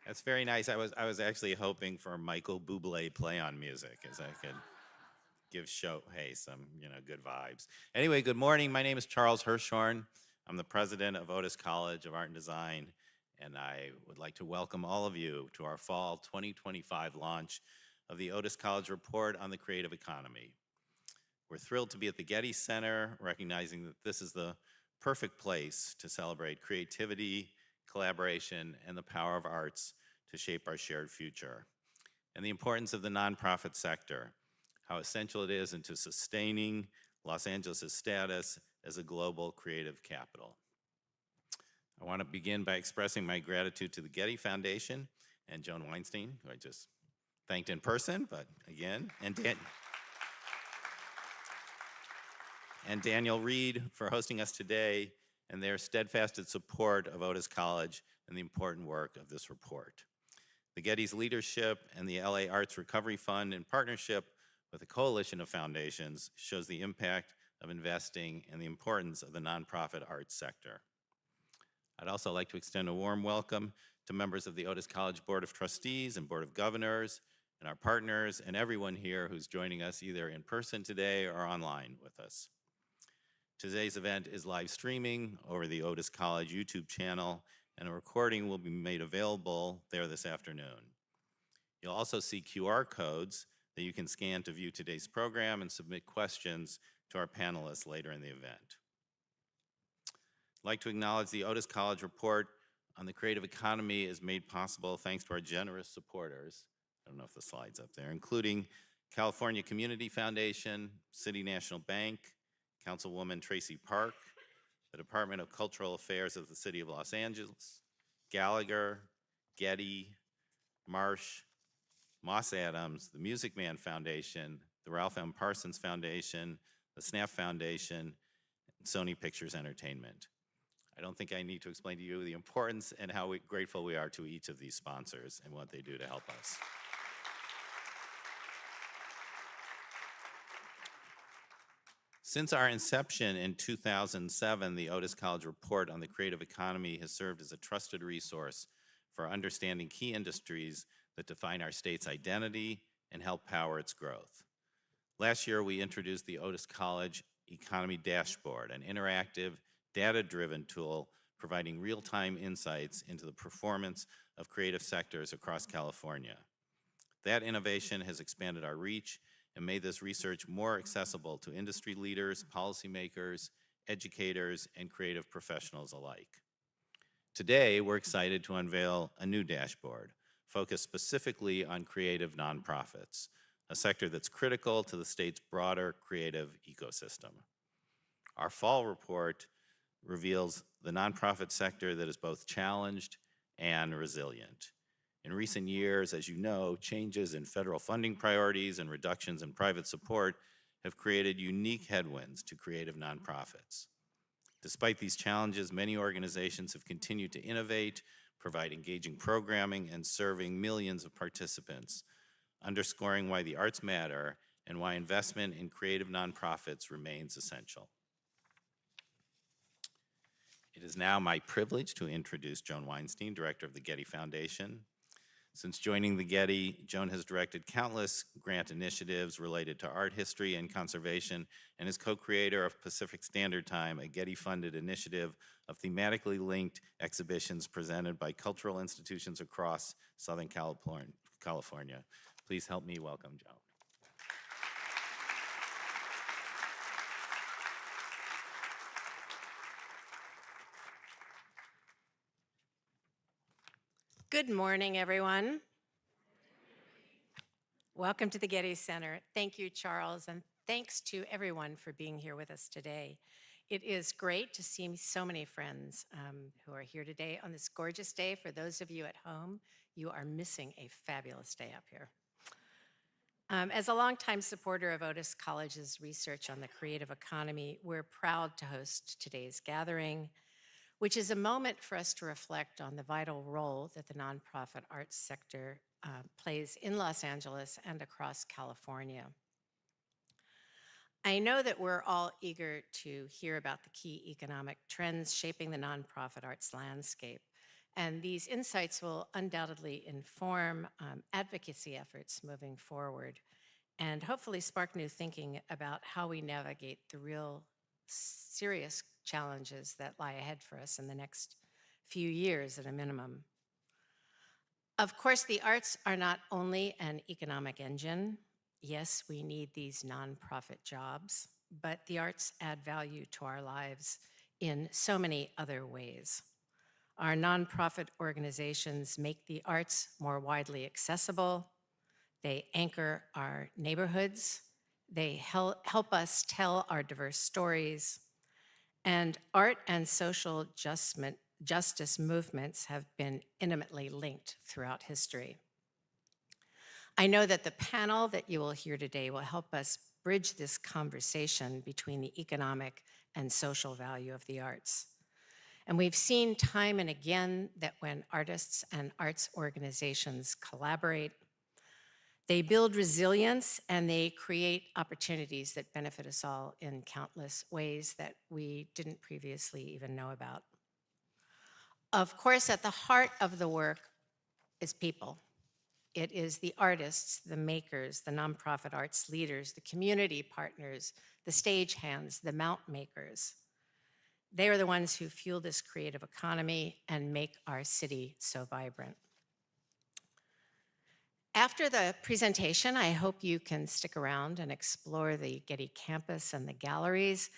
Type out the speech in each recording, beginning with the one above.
That's very nice. I was actually hoping for Michael Bublé play on music as I could give Shohei some, good vibes. Anyway, good morning. My name is Charles Hirschhorn. I'm the president of Otis College of Art and Design, and I would like to welcome all of you to our fall 2025 launch of the Otis College Report on the Creative Economy. We're thrilled to be at the Getty Center, recognizing that this is the perfect place to celebrate creativity, collaboration, and the power of arts to shape our shared future, and the importance of the nonprofit sector, how essential it is into sustaining Los Angeles' status as a global creative capital. I want to begin by expressing my gratitude to the Getty Foundation and Joan Weinstein, who I just thanked in person, but again, and Daniel Reed for hosting us today and their steadfast support of Otis College and the important work of this report. The Getty's leadership and the LA Arts Recovery Fund, in partnership with a coalition of foundations, shows the impact of investing and the importance of the nonprofit arts sector. I'd also like to extend a warm welcome to members of the Otis College Board of Trustees and Board of Governors, and our partners, and everyone here who's joining us either in person today or online with us. Today's event is live streaming over the Otis College YouTube channel, and a recording will be made available there this afternoon. You'll also see QR codes that you can scan to view today's program and submit questions to our panelists later in the event. I'd like to acknowledge the Otis College Report on the Creative Economy is made possible thanks to our generous supporters. I don't know if the slide's up there, including California Community Foundation, City National Bank, Councilwoman Tracy Park, the Department of Cultural Affairs of the City of Los Angeles, Gallagher, Getty, Marsh, Moss Adams, the Music Man Foundation, the Ralph M. Parsons Foundation, the Snap Foundation, and Sony Pictures Entertainment. I don't think I need to explain to you the importance and how grateful we are to each of these sponsors and what they do to help us. Since our inception in 2007, the Otis College Report on the Creative Economy has served as a trusted resource for understanding key industries that define our state's identity and help power its growth. Last year, we introduced the Otis College Economy Dashboard, an interactive, data-driven tool providing real-time insights into the performance of creative sectors across California. That innovation has expanded our reach and made this research more accessible to industry leaders, policymakers, educators, and creative professionals alike. Today, we're excited to unveil a new dashboard focused specifically on creative nonprofits, a sector that's critical to the state's broader creative ecosystem. Our fall report reveals the nonprofit sector that is both challenged and resilient. In recent years, as you know, changes in federal funding priorities and reductions in private support have created unique headwinds to creative nonprofits. Despite these challenges, many organizations have continued to innovate, provide engaging programming, and serving millions of participants, underscoring why the arts matter and why investment in creative nonprofits remains essential. It is now my privilege to introduce Joan Weinstein, director of the Getty Foundation. Since joining the Getty, Joan has directed countless grant initiatives related to art history and conservation, and is co-creator of Pacific Standard Time, a Getty-funded initiative of thematically linked exhibitions presented by cultural institutions across Southern California. Please help me welcome Joan. Good morning, everyone. Welcome to the Getty Center. Thank you, Charles, and thanks to everyone for being here with us today. It is great to see so many friends who are here today on this gorgeous day. For those of you at home, you are missing a fabulous day up here. As a longtime supporter of Otis College's research on the creative economy, we're proud to host today's gathering, which is a moment for us to reflect on the vital role that the nonprofit arts sector plays in Los Angeles and across California. I know that we're all eager to hear about the key economic trends shaping the nonprofit arts landscape, And these insights will undoubtedly inform advocacy efforts moving forward and hopefully spark new thinking about how we navigate the real serious challenges that lie ahead for us in the next few years at a minimum. Of course, the arts are not only an economic engine. Yes, we need these nonprofit jobs, but the arts add value to our lives in so many other ways. Our nonprofit organizations make the arts more widely accessible. They anchor our neighborhoods. They help us tell our diverse stories. And art and social justice movements have been intimately linked throughout history. I know that the panel that you will hear today will help us bridge this conversation between the economic and social value of the arts. And we've seen time and again that when artists and arts organizations collaborate, they build resilience and they create opportunities that benefit us all in countless ways that we didn't previously even know about. Of course, at the heart of the work is people. It is the artists, the makers, the nonprofit arts leaders, the community partners, the stagehands, the mount makers. They are the ones who fuel this creative economy and make our city so vibrant. After the presentation, I hope you can stick around and explore the Getty campus and the galleries.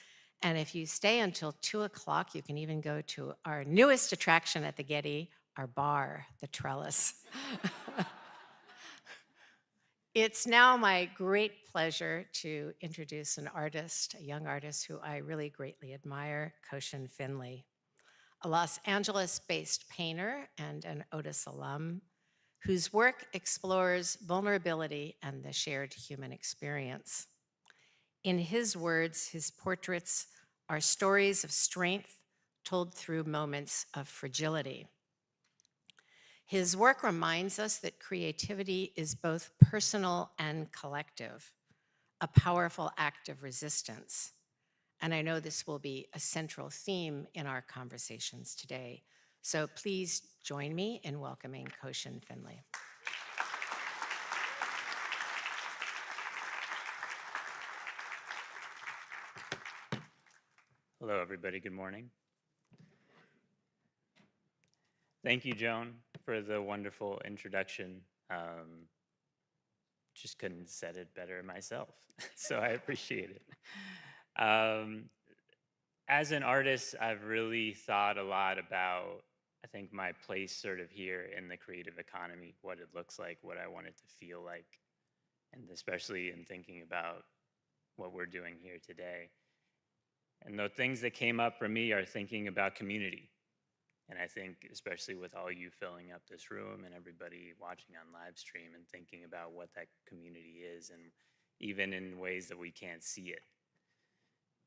And if you stay until 2 o'clock, you can even go to our newest attraction at the Getty, our bar, the Trellis. It's now my great pleasure to introduce an artist, a young artist who I really greatly admire, Koshin Finley, a Los Angeles-based painter and an Otis alum, whose work explores vulnerability and the shared human experience. In his words, his portraits are stories of strength told through moments of fragility. His work reminds us that creativity is both personal and collective, a powerful act of resistance. And I know this will be a central theme in our conversations today. So please join me in welcoming Koshin Finley. Hello, everybody. Good morning. Thank you, Joan, for the wonderful introduction. Just couldn't have said it better myself, so I appreciate it. As an artist, I've really thought a lot about, I think, my place sort of here in the creative economy, what it looks like, what I want it to feel like, and especially in thinking about what we're doing here today. And the things that came up for me are thinking about community. And I think, especially with all you filling up this room and everybody watching on live stream and thinking about what that community is, and even in ways that we can't see it.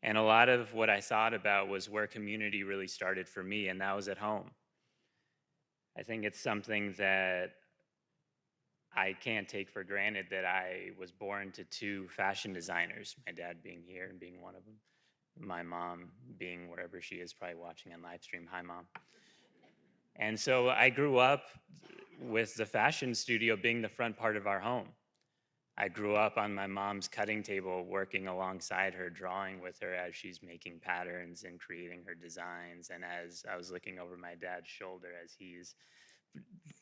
And a lot of what I thought about was where community really started for me, and that was at home. I think it's something that I can't take for granted, that I was born to two fashion designers, my dad being here and being one of them, my mom being wherever she is, probably watching on live stream. Hi, Mom. And so I grew up with the fashion studio being the front part of our home. I grew up on my mom's cutting table, working alongside her, drawing with her as she's making patterns and creating her designs. And as I was looking over my dad's shoulder as he's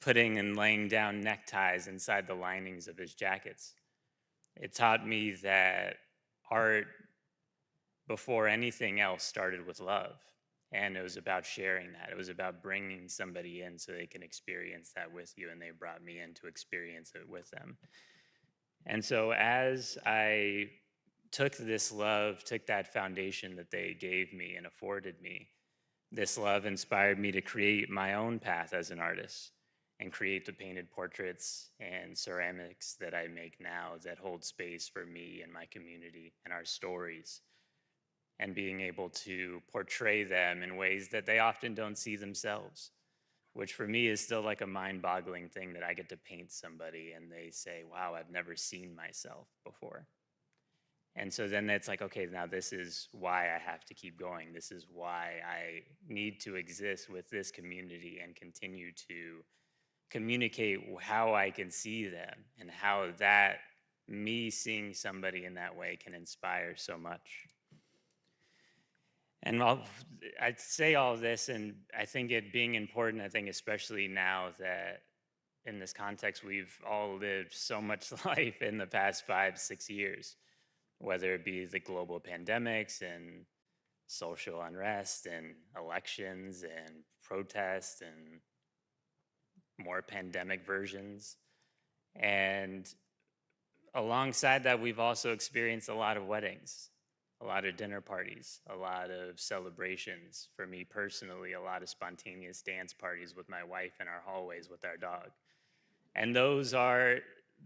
putting and laying down neckties inside the linings of his jackets. It taught me that art, before anything else, started with love. And it was about sharing that. It was about bringing somebody in so they can experience that with you, and they brought me in to experience it with them. And so as I took this love, took that foundation that they gave me and afforded me, this love inspired me to create my own path as an artist and create the painted portraits and ceramics that I make now that hold space for me and my community and our stories, and being able to portray them in ways that they often don't see themselves, which for me is still like a mind-boggling thing, that I get to paint somebody and they say, wow, I've never seen myself before. And so then it's like, okay, now this is why I have to keep going. This is why I need to exist with this community and continue to communicate how I can see them and how that me seeing somebody in that way can inspire so much. And I'd say all of this, and I think it being important, I think especially now that in this context, we've all lived so much life in the past 5, 6 years, whether it be the global pandemics and social unrest and elections and protests and more pandemic versions. And alongside that, we've also experienced a lot of weddings, a lot of dinner parties, a lot of celebrations. For me personally, a lot of spontaneous dance parties with my wife in our hallways with our dog. And those are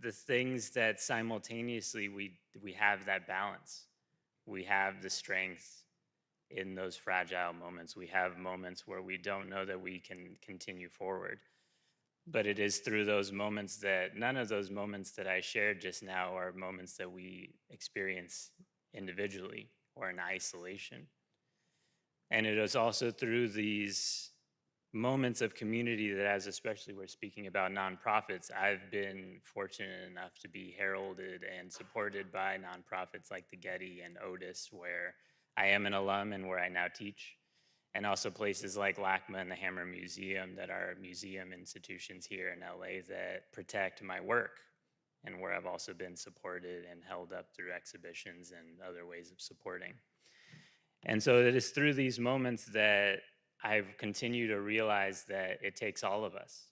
the things that simultaneously we have that balance. We have the strength in those fragile moments. We have moments where we don't know that we can continue forward. But it is through those moments that none of those moments that I shared just now are moments that we experience individually or in isolation. And it is also through these moments of community that, as especially we're speaking about nonprofits, I've been fortunate enough to be heralded and supported by nonprofits like the Getty and Otis, where I am an alum and where I now teach. And also places like LACMA and the Hammer Museum that are museum institutions here in LA that protect my work, and where I've also been supported and held up through exhibitions and other ways of supporting. And so it is through these moments that I've continued to realize that it takes all of us.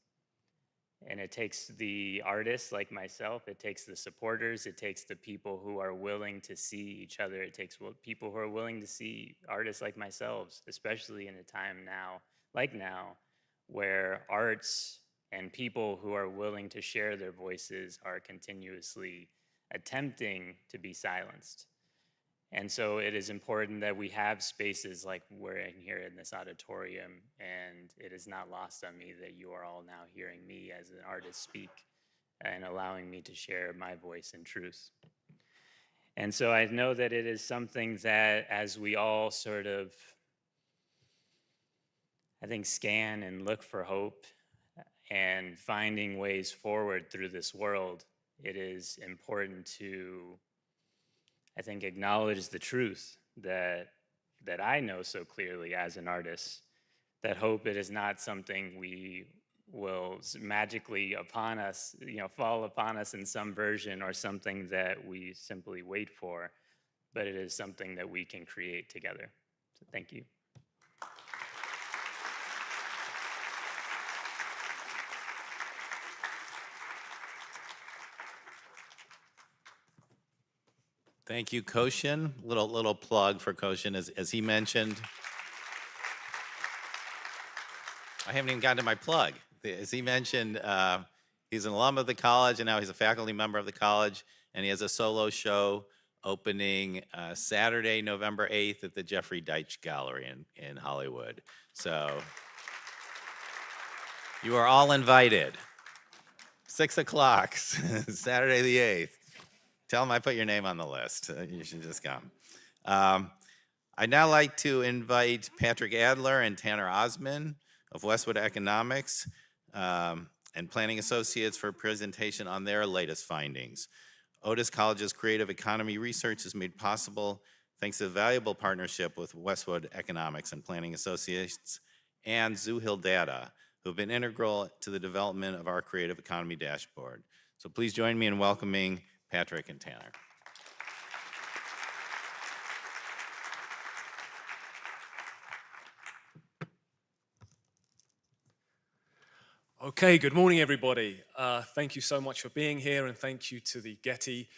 And it takes the artists like myself, it takes the supporters, it takes the people who are willing to see each other, it takes people who are willing to see artists like myself, especially in a time now, where arts and people who are willing to share their voices are continuously attempting to be silenced. And so it is important that we have spaces like we're in here in this auditorium, and it is not lost on me that you are all now hearing me as an artist speak and allowing me to share my voice and truth. And so I know that it is something that as we all sort of, I think, scan and look for hope and finding ways forward through this world, it is important to, I think, acknowledge the truth that I know so clearly as an artist, that hope, it is not something we will magically upon us, fall upon us in some version or something that we simply wait for, but it is something that we can create together. So thank you. Thank you, Koshin. Little plug for Koshin, as he mentioned. I haven't even gotten to my plug. As he mentioned, he's an alum of the college, and now he's a faculty member of the college, and he has a solo show opening Saturday, November 8th at the Jeffrey Deitch Gallery in Hollywood. So you are all invited. 6 o'clock, Saturday the 8th. Tell them I put your name on the list. You should just come. I'd now like to invite Patrick Adler and Tanner Osman of Westwood Economics and Planning Associates for a presentation on their latest findings. Otis College's creative economy research is made possible thanks to the valuable partnership with Westwood Economics and Planning Associates and Zuhil Data, who have been integral to the development of our creative economy dashboard. So please join me in welcoming Patrick and Tanner. Okay, good morning, everybody. Thank you so much for being here, and thank you to the Getty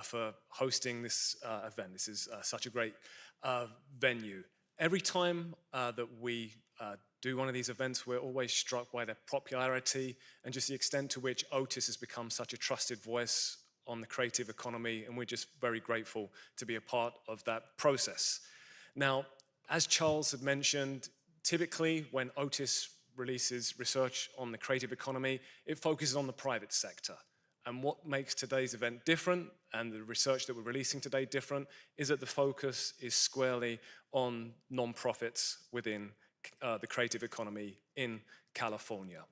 for hosting this event. This is such a great venue. Every time that we do one of these events, we're always struck by their popularity and just the extent to which Otis has become such a trusted voice on the creative economy, and we're just very grateful to be a part of that process. Now, as Charles had mentioned, typically when Otis releases research on the creative economy, it focuses on the private sector. And what makes today's event different, and the research that we're releasing today different, is that the focus is squarely on nonprofits within the creative economy in California.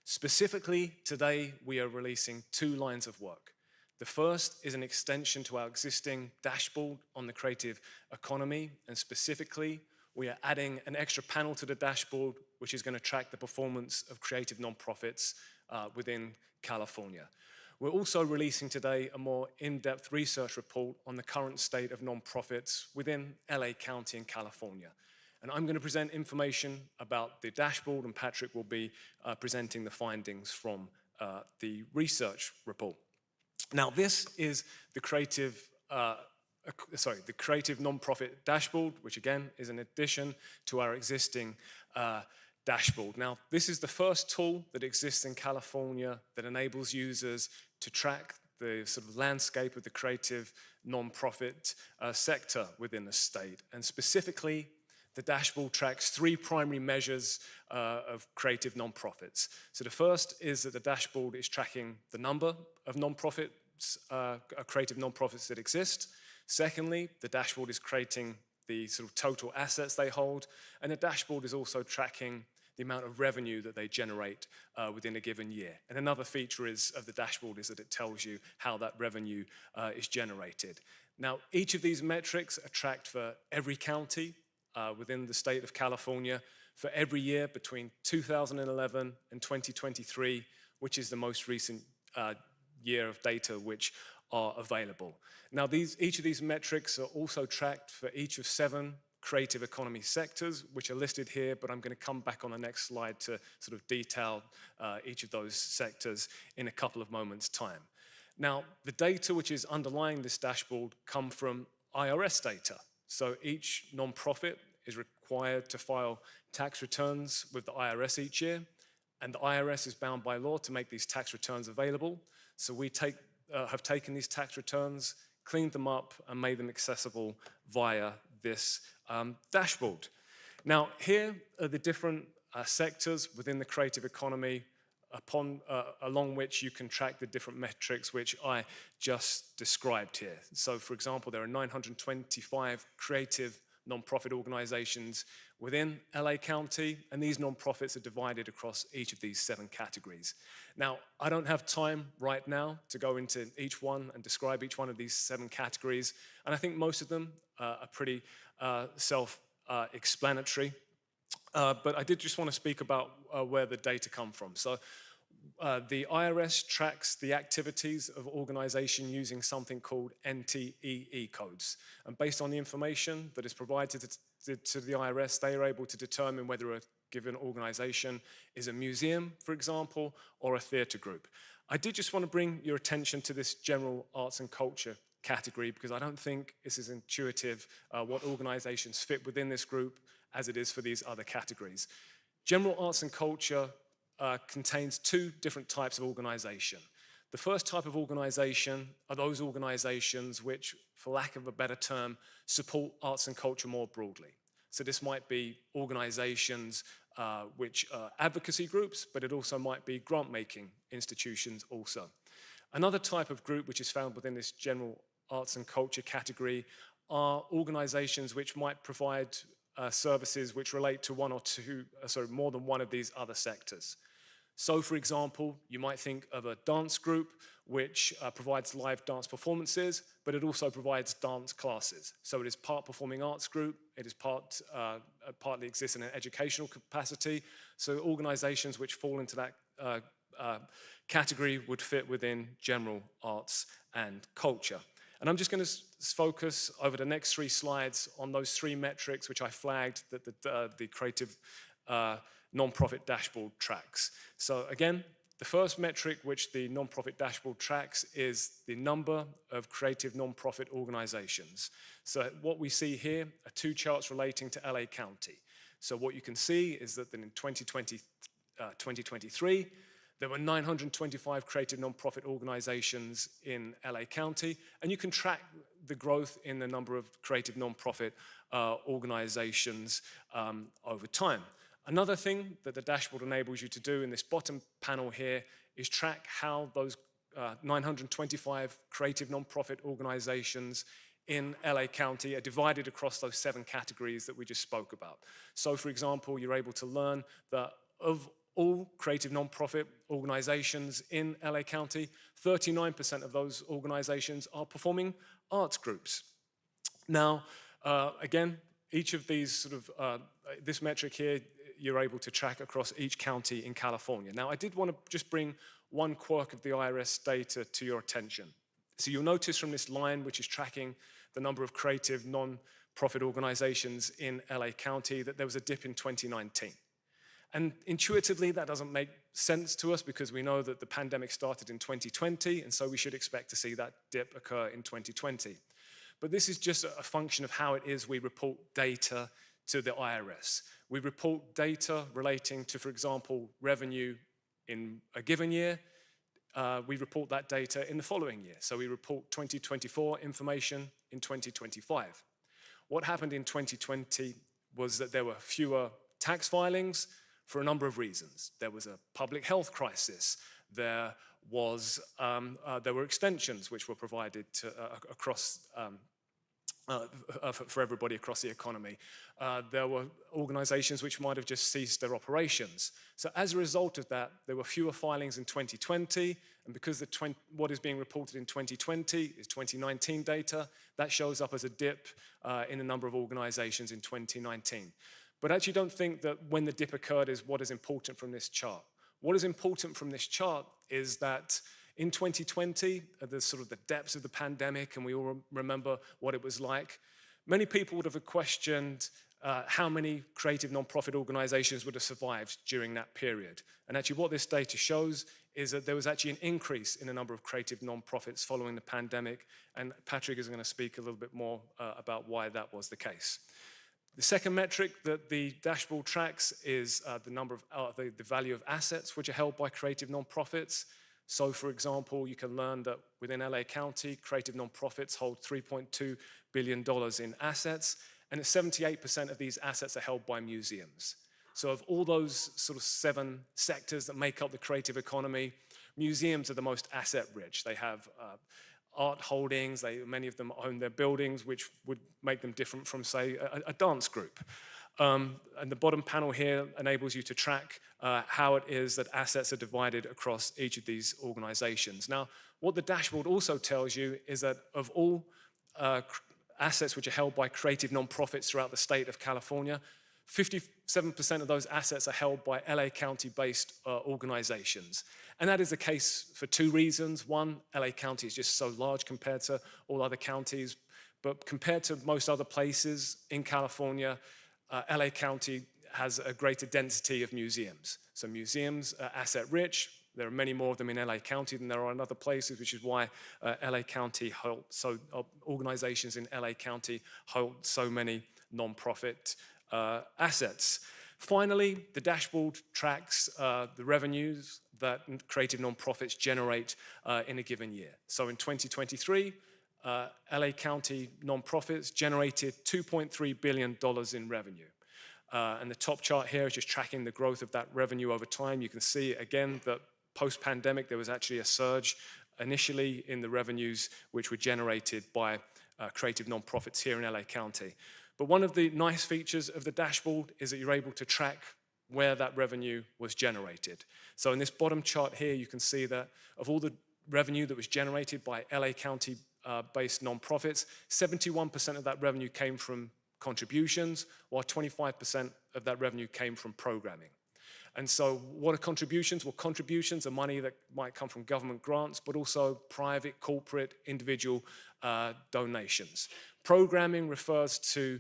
Specifically, today we are releasing 2 lines of work. The first is an extension to our existing dashboard on the creative economy, and specifically, we are adding an extra panel to the dashboard, which is going to track the performance of creative nonprofits within California. We're also releasing today a more in-depth research report on the current state of nonprofits within LA County in California. And I'm going to present information about the dashboard, and Patrick will be presenting the findings from the research report. Now, this is the creative nonprofit dashboard, which again is an addition to our existing dashboard. Now, this is the first tool that exists in California that enables users to track the sort of landscape of the creative nonprofit sector within the state. And specifically, the dashboard tracks 3 primary measures of creative nonprofits. So the first is that the dashboard is tracking the number of nonprofits, creative nonprofits that exist. Secondly, the dashboard is creating the sort of total assets they hold, and the dashboard is also tracking the amount of revenue that they generate within a given year. And another feature of the dashboard is that it tells you how that revenue is generated. Now, each of these metrics are tracked for every county within the state of California for every year between 2011 and 2023, which is the most recent year of data which are available. Now, each of these metrics are also tracked for each of 7 creative economy sectors, which are listed here, but I'm going to come back on the next slide to sort of detail each of those sectors in a couple of moments' time. Now, the data which is underlying this dashboard come from IRS data. So each nonprofit is required to file tax returns with the IRS each year, and the IRS is bound by law to make these tax returns available. So we have taken these tax returns, cleaned them up, and made them accessible via this dashboard. Now, here are the different sectors within the creative economy along which you can track the different metrics which I just described here. So, for example, there are 925 creative nonprofit organizations within LA County, and these nonprofits are divided across each of these 7 categories. Now, I don't have time right now to go into each one and describe each one of these 7 categories, and I think most of them are pretty self-explanatory. But I did just want to speak about where the data come from. So the IRS tracks the activities of organization using something called NTEE codes. And based on the information that is provided to the IRS, they are able to determine whether a given organization is a museum, for example, or a theater group. I did just want to bring your attention to this general arts and culture category, because I don't think it's as intuitive what organizations fit within this group as it is for these other categories. General arts and culture contains 2 different types of organization. The first type of organization are those organizations which, for lack of a better term, support arts and culture more broadly. So this might be organizations which are advocacy groups, but it also might be grant-making institutions also. Another type of group which is found within this general arts and culture category are organizations which might provide services which relate to more than one of these other sectors. So, for example, you might think of a dance group which provides live dance performances, but it also provides dance classes. So it is part performing arts group, it is partly exists in an educational capacity. So organizations which fall into that category would fit within general arts and culture. And I'm just going to focus over the next 3 slides on those 3 metrics which I flagged that the creative nonprofit dashboard tracks. So again, the first metric which the nonprofit dashboard tracks is the number of creative nonprofit organizations. So what we see here are 2 charts relating to LA County. So what you can see is that in 2023, there were 925 creative nonprofit organizations in LA County, and you can track the growth in the number of creative nonprofit organizations over time. Another thing that the dashboard enables you to do in this bottom panel here is track how those 925 creative nonprofit organizations in LA County are divided across those 7 categories that we just spoke about. So for example, you're able to learn that of all creative nonprofit organizations in LA County, 39% of those organizations are performing arts groups. Now, again, each of these this metric here, you're able to track across each county in California. Now, I did want to just bring one quirk of the IRS data to your attention. So you'll notice from this line, which is tracking the number of creative non-profit organizations in LA County, that there was a dip in 2019. And intuitively, that doesn't make sense to us because we know that the pandemic started in 2020, and so we should expect to see that dip occur in 2020. But this is just a function of how it is we report data to the IRS. We report data relating to, for example, revenue in a given year. We report that data in the following year. So we report 2024 information in 2025. What happened in 2020 was that there were fewer tax filings for a number of reasons. There was a public health crisis. There were extensions which were provided to, across for everybody across the economy. There were organizations which might have just ceased their operations. So as a result of that, there were fewer filings in 2020, and because what is being reported in 2020 is 2019 data, that shows up as a dip in the number of organizations in 2019. But I actually don't think that when the dip occurred is what is important from this chart. What is important from this chart is that in 2020, at the depths of the pandemic, and we all remember what it was like, many people would have questioned how many creative nonprofit organizations would have survived during that period. And actually what this data shows is that there was actually an increase in the number of creative nonprofits following the pandemic, and Patrick is going to speak a little bit more about why that was the case. The second metric that the dashboard tracks is the value of assets which are held by creative nonprofits. So, for example, you can learn that within LA County, creative nonprofits hold $3.2 billion in assets, and 78% of these assets are held by museums. So of all those 7 sectors that make up the creative economy, museums are the most asset rich. They have art holdings, many of them own their buildings, which would make them different from, say, a dance group. And the bottom panel here enables you to track how it is that assets are divided across each of these organizations. Now, what the dashboard also tells you is that of all assets which are held by creative nonprofits throughout the state of California, 57% of those assets are held by LA County-based organizations. And that is the case for 2 reasons. One, LA County is just so large compared to all other counties, but compared to most other places in California, LA County has a greater density of museums. So museums are asset rich. There are many more of them in LA County than there are in other places, which is why LA County organizations in LA County hold so many nonprofit assets. Finally, the dashboard tracks the revenues that creative nonprofits generate in a given year. So in 2023, LA County nonprofits generated $2.3 billion in revenue. And the top chart here is just tracking the growth of that revenue over time. You can see again that post-pandemic there was actually a surge initially in the revenues which were generated by creative nonprofits here in LA County. But one of the nice features of the dashboard is that you're able to track where that revenue was generated. So in this bottom chart here, you can see that of all the revenue that was generated by LA County based nonprofits, 71% of that revenue came from contributions, while 25% of that revenue came from programming. And so what are contributions? Well, contributions are money that might come from government grants, but also private, corporate, individual donations. Programming refers to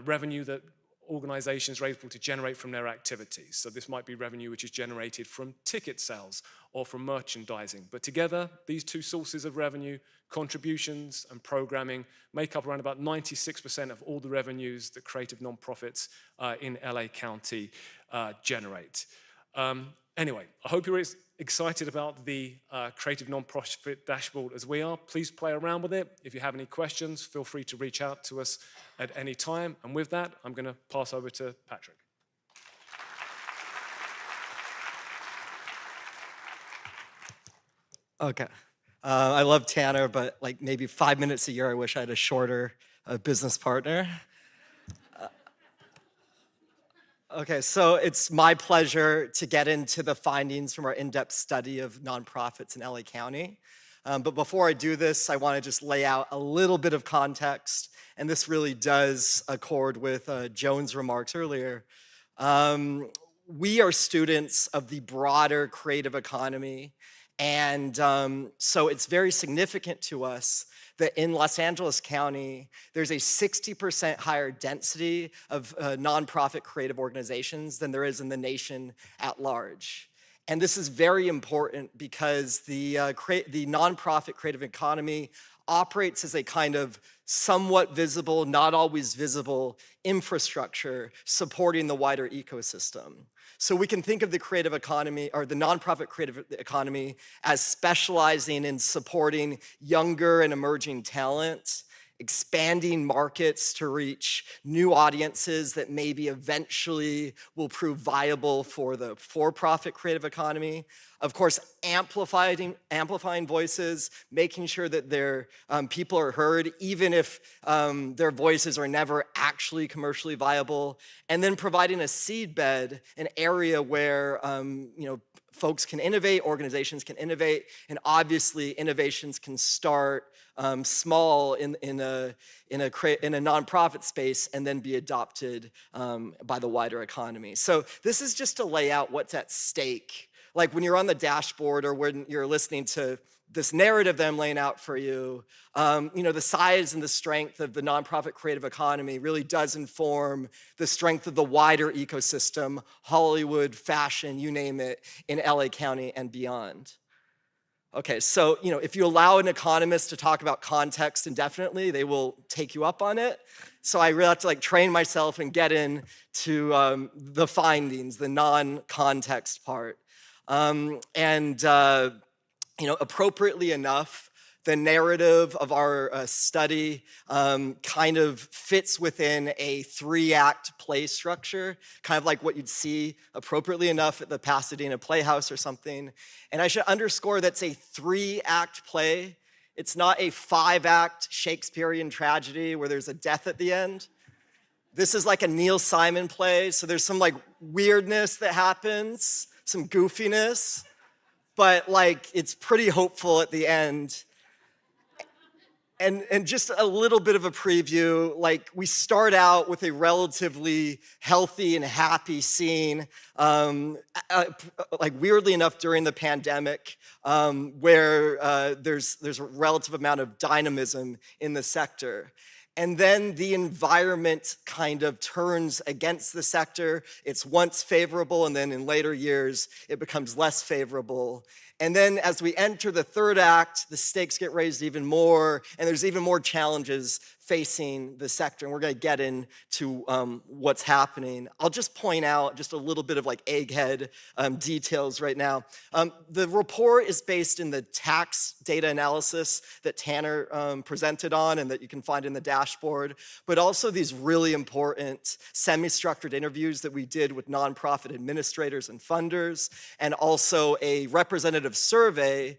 revenue that organizations are able to generate from their activities. So this might be revenue which is generated from ticket sales or from merchandising. But together, these 2 sources of revenue, contributions and programming, make up around about 96% of all the revenues that creative nonprofits in LA County generate. Anyway, I hope you're as excited about the creative nonprofit dashboard as we are. Please play around with it. If you have any questions, feel free to reach out to us at any time. And with that, I'm going to pass over to Patrick. Okay. I love Tanner, but like maybe 5 minutes a year, I wish I had a shorter business partner. Okay, so it's my pleasure to get into the findings from our in-depth study of nonprofits in LA County. But before I do this, I want to just lay out a little bit of context, and this really does accord with Joan's remarks earlier. We are students of the broader creative economy, and so it's very significant to us that in Los Angeles County, there's a 60% higher density of nonprofit creative organizations than there is in the nation at large. And this is very important because the nonprofit creative economy operates as a kind of somewhat visible, not always visible infrastructure supporting the wider ecosystem. So we can think of the creative economy or the nonprofit creative economy as specializing in supporting younger and emerging talent, expanding markets to reach new audiences that maybe eventually will prove viable for the for-profit creative economy. Of course, amplifying voices, making sure that their people are heard, even if their voices are never actually commercially viable, and then providing a seedbed, an area where folks can innovate, organizations can innovate, and obviously innovations can start small in a nonprofit space and then be adopted by the wider economy. So this is just to lay out what's at stake. Like when you're on the dashboard or when you're listening to this narrative that I'm laying out for you, the size and the strength of the nonprofit creative economy really does inform the strength of the wider ecosystem, Hollywood, fashion, you name it, in LA County and beyond. Okay, so if you allow an economist to talk about context indefinitely, they will take you up on it. So I really have to train myself and get into the findings, the non-context part. Appropriately enough, the narrative of our study kind of fits within a 3-act play structure, kind of like what you'd see appropriately enough at the Pasadena Playhouse or something. And I should underscore that's a 3-act play. It's not a 5-act Shakespearean tragedy where there's a death at the end. This is like a Neil Simon play, so there's some weirdness that happens, some goofiness, but it's pretty hopeful at the end. And just a little bit of a preview, we start out with a relatively healthy and happy scene, weirdly enough during the pandemic, where there's a relative amount of dynamism in the sector. And then the environment kind of turns against the sector. It's once favorable, and then in later years, it becomes less favorable. And then as we enter the 3rd act, the stakes get raised even more, and there's even more challenges facing the sector. And we're going to get into what's happening. I'll just point out just a little bit of egghead details right now. The report is based in the tax data analysis that Tanner presented on and that you can find in the dashboard, but also these really important semi-structured interviews that we did with nonprofit administrators and funders, and also a representative survey,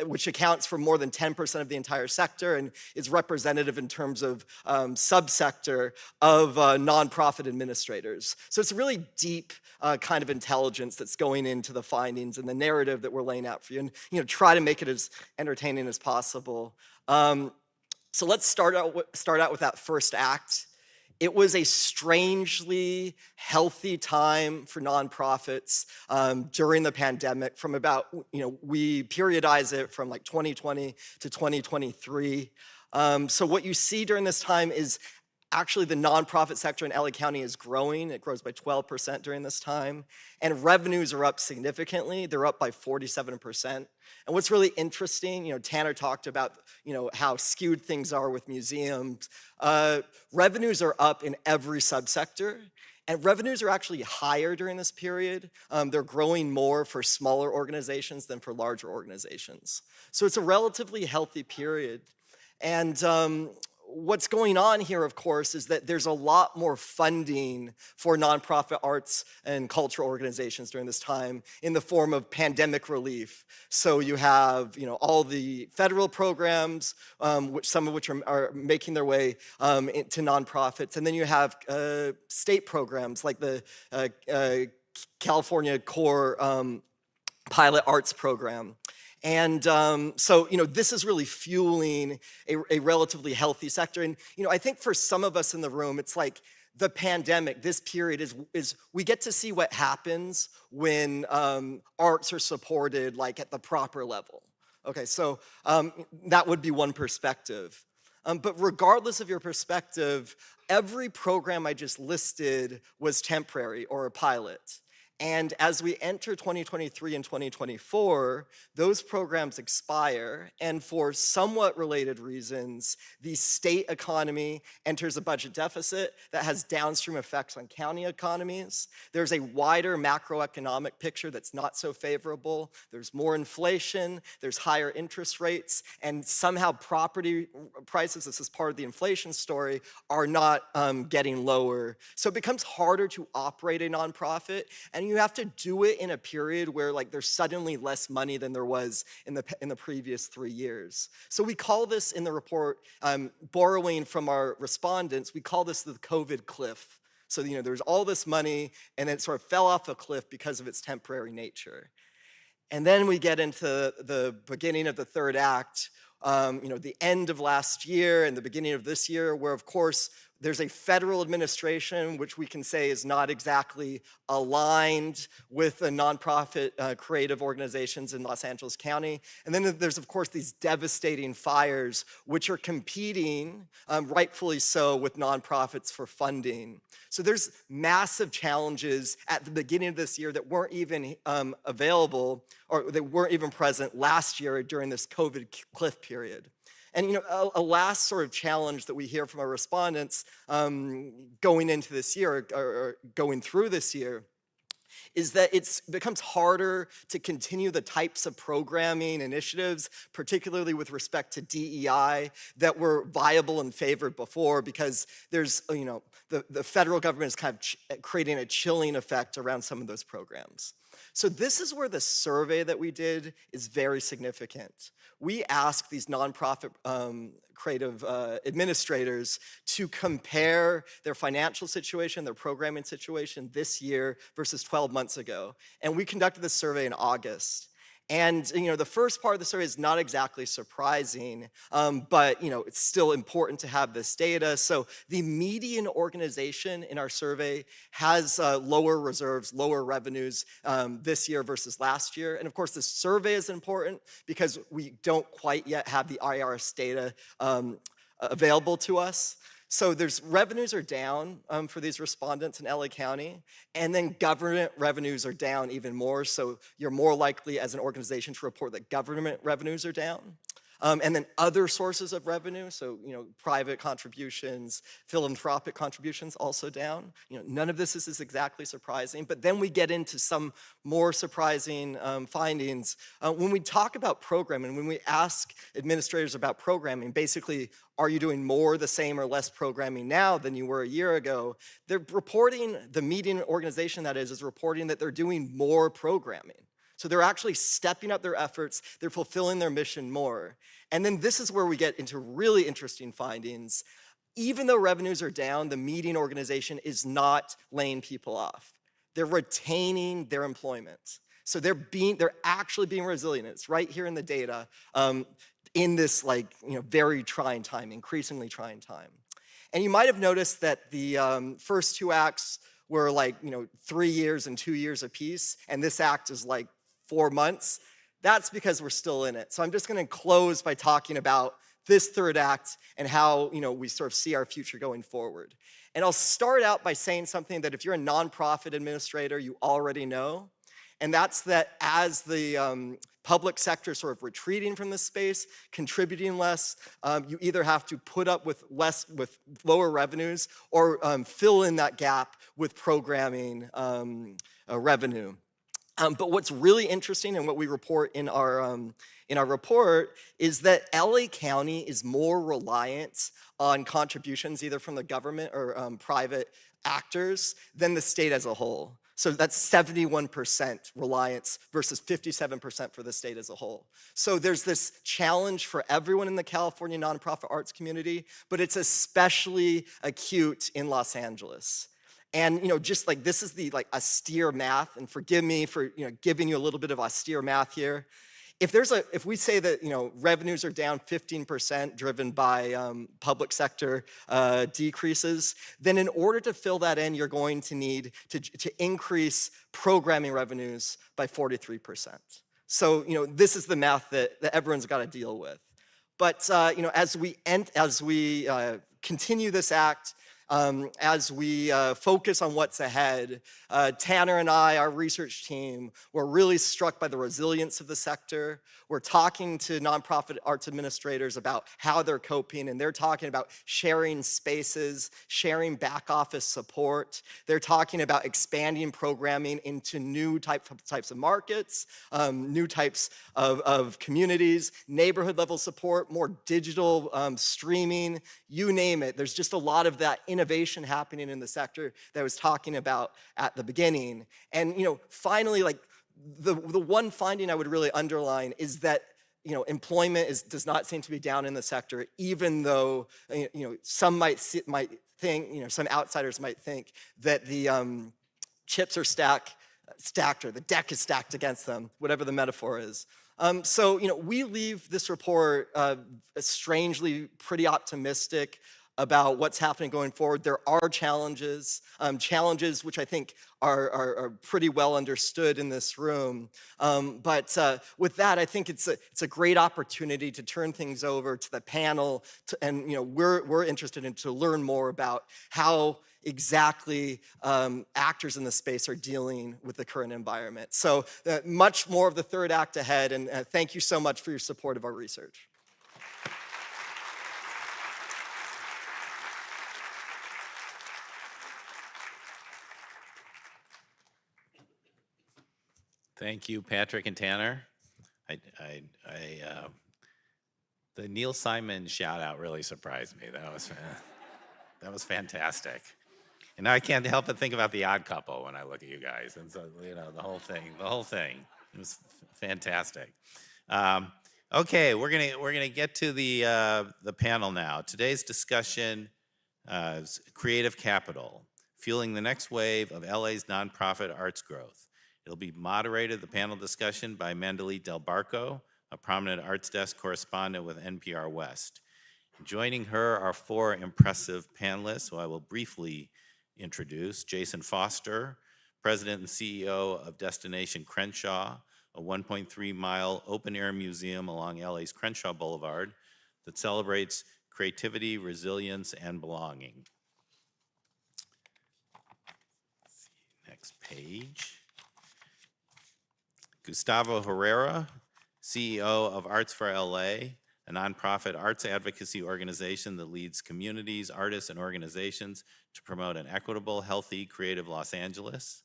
which accounts for more than 10% of the entire sector and is representative in terms of subsector of nonprofit administrators. So it's a really deep kind of intelligence that's going into the findings and the narrative that we're laying out for you, and try to make it as entertaining as possible. So let's start out with that 1st act. It was a strangely healthy time for nonprofits during the pandemic from about, we periodize it from 2020 to 2023. So what you see during this time is actually the nonprofit sector in LA County is growing. It grows by 12% during this time. And revenues are up significantly. They're up by 47%. And what's really interesting, Tanner talked about, how skewed things are with museums. Revenues are up in every subsector. And revenues are actually higher during this period. They're growing more for smaller organizations than for larger organizations. So it's a relatively healthy period. And what's going on here, of course, is that there's a lot more funding for nonprofit arts and cultural organizations during this time in the form of pandemic relief. So you have, all the federal programs, some of which are making their way into nonprofits, and then you have state programs like the California Core Pilot Arts Program. And so, this is really fueling a relatively healthy sector. And, I think for some of us in the room, it's like the pandemic, this period is we get to see what happens when arts are supported like at the proper level. Okay, so that would be one perspective. But regardless of your perspective, every program I just listed was temporary or a pilot. And as we enter 2023 and 2024, those programs expire, and for somewhat related reasons, the state economy enters a budget deficit that has downstream effects on county economies. There's a wider macroeconomic picture that's not so favorable. There's more inflation, there's higher interest rates, and somehow property prices, this is part of the inflation story, are not getting lower. So it becomes harder to operate a nonprofit, and you have to do it in a period where there's suddenly less money than there was in the previous 3 years. So we call this in the report, borrowing from our respondents, we call this the COVID cliff. So there's all this money and it sort of fell off a cliff because of its temporary nature. And then we get into the beginning of the third act, the end of last year and the beginning of this year, where of course there's a federal administration, which we can say is not exactly aligned with the nonprofit creative organizations in Los Angeles County. And then there's, of course, these devastating fires, which are competing, rightfully so, with nonprofits for funding. So there's massive challenges at the beginning of this year that weren't even available, or they weren't even present last year during this COVID cliff period. And a last sort of challenge that we hear from our respondents going into this year, or going through this year, is that it becomes harder to continue the types of programming initiatives, particularly with respect to DEI, that were viable and favored before, because there's, the federal government is kind of creating a chilling effect around some of those programs. So this is where the survey that we did is very significant. We asked these nonprofit creative administrators to compare their financial situation, their programming situation this year versus 12 months ago. And we conducted this survey in August. And the first part of the survey is not exactly surprising, but it's still important to have this data. So the median organization in our survey has lower reserves, lower revenues this year versus last year. And of course, the survey is important because we don't quite yet have the IRS data available to us. So there's revenues are down for these respondents in LA County, and then government revenues are down even more. So you're more likely as an organization to report that government revenues are down. And then other sources of revenue, so private contributions, philanthropic contributions also down. None of this is exactly surprising, but then we get into some more surprising findings. When we talk about programming, when we ask administrators about programming, basically, are you doing more, the same, or less programming now than you were a year ago? They're reporting, the median organization that is reporting that they're doing more programming. So they're actually stepping up their efforts, they're fulfilling their mission more. And then this is where we get into really interesting findings. Even though revenues are down, the median organization is not laying people off. They're retaining their employment. So they're actually being resilient. It's right here in the data in this very trying time, increasingly trying time. And you might have noticed that the first two acts were 3 years and 2 years apiece, and this act is 4 months. That's because we're still in it. So I'm just going to close by talking about this third act and how we sort of see our future going forward. And I'll start out by saying something that if you're a nonprofit administrator, you already know, and that's that as the public sector sort of retreating from this space, contributing less, you either have to put up with lower revenues or fill in that gap with programming revenue. But what's really interesting and what we report in our report is that LA County is more reliant on contributions either from the government or private actors than the state as a whole. So that's 71% reliance versus 57% for the state as a whole. So there's this challenge for everyone in the California nonprofit arts community, but it's especially acute in Los Angeles. And just like this is the austere math, and forgive me for giving you a little bit of austere math here. If we say that revenues are down 15% driven by public sector decreases, then in order to fill that in, you're going to need to increase programming revenues by 43%. So this is the math that everyone's got to deal with. But as we continue this act, as we focus on what's ahead, Tanner and I, our research team, were really struck by the resilience of the sector. We're talking to nonprofit arts administrators about how they're coping, and they're talking about sharing spaces, sharing back office support. They're talking about expanding programming into new types of markets, new types of communities, neighborhood level support, more digital streaming, you name it. There's just a lot of that innovation happening in the sector that I was talking about at the beginning. And finally, the one finding I would really underline is that employment does not seem to be down in the sector, even though some might think, some outsiders might think that the chips are stacked, or the deck is stacked against them, whatever the metaphor is. So we leave this report strangely pretty optimistic about what's happening going forward. There are challenges, challenges which I think are pretty well understood in this room. But with that, I think it's a great opportunity to turn things over to the panel, and we're interested to learn more about how exactly actors in the space are dealing with the current environment. So much more of the third act ahead, and thank you so much for your support of our research. Thank you, Patrick and Tanner. The Neil Simon shout out really surprised me. That was fantastic. And now I can't help but think about The Odd Couple when I look at you guys. And so, the whole thing, it was fantastic. Okay, we're gonna get to the panel now. Today's discussion is creative capital, fueling the next wave of LA's nonprofit arts growth. It'll be moderated, the panel discussion, by Mandalit Del Barco, a prominent arts desk correspondent with NPR West. Joining her are four impressive panelists who I will briefly introduce. Jason Foster, President and CEO of Destination Crenshaw, a 1.3-mile open-air museum along LA's Crenshaw Boulevard that celebrates creativity, resilience, and belonging. Let's see, next page. Gustavo Herrera, CEO of Arts for L.A., a nonprofit arts advocacy organization that leads communities, artists, and organizations to promote an equitable, healthy, creative Los Angeles.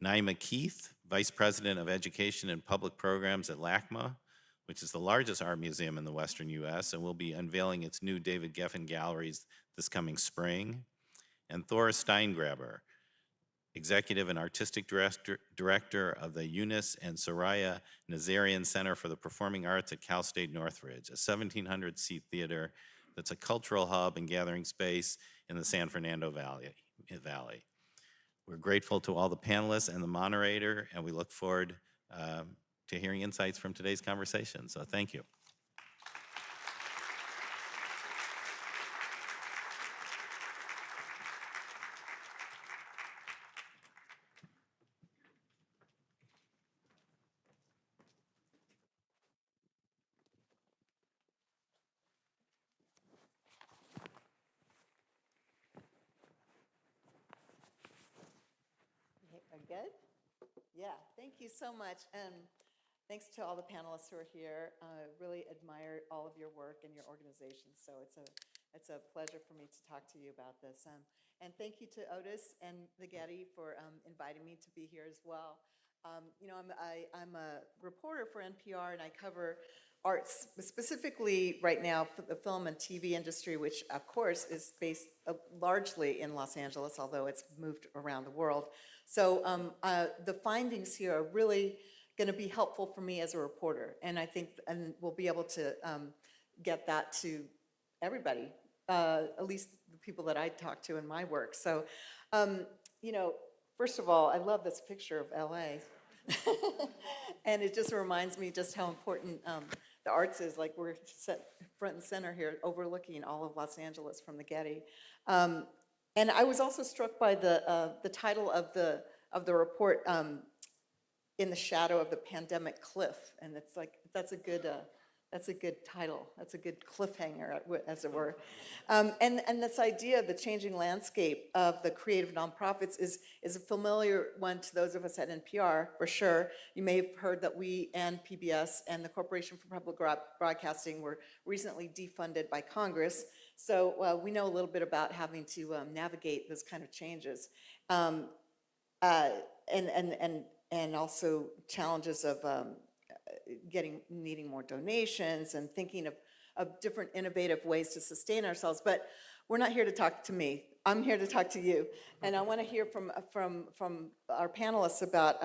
Naima Keith, Vice President of Education and Public Programs at LACMA, which is the largest art museum in the Western U.S. and will be unveiling its new David Geffen galleries this coming spring. And Thor Steingraber, Executive and Artistic Director of the Eunice and Soraya Nazarian Center for the Performing Arts at Cal State Northridge, a 1,700-seat theater that's a cultural hub and gathering space in the San Fernando Valley. We're grateful to all the panelists and the moderator, and we look forward to hearing insights from today's conversation. So thank you. We're good? Yeah, thank you so much. And thanks to all the panelists who are here. Really admire all of your work and your organization. So it's a pleasure for me to talk to you about this. And thank you to Otis and the Getty for inviting me to be here as well. I'm a reporter for NPR, and I cover arts, specifically right now for the film and TV industry, which of course is based largely in Los Angeles, although it's moved around the world. So the findings here are really going to be helpful for me as a reporter, and I think we'll be able to get that to everybody, at least the people that I talk to in my work. So, first of all, I love this picture of LA. And it just reminds me just how important the arts is. Like, we're set front and center here, overlooking all of Los Angeles from the Getty. And I was also struck by the title of the report, "In the Shadow of the Pandemic Cliff," and it's like that's a good title. That's a good cliffhanger, as it were. And this idea of the changing landscape of the creative nonprofits is a familiar one to those of us at NPR, for sure. You may have heard that we and PBS and the Corporation for Public Broadcasting were recently defunded by Congress. So we know a little bit about having to navigate those kind of changes. And also challenges of needing more donations and thinking of different innovative ways to sustain ourselves. But we're not here to talk to me. I'm here to talk to you. And I want to hear from our panelists about,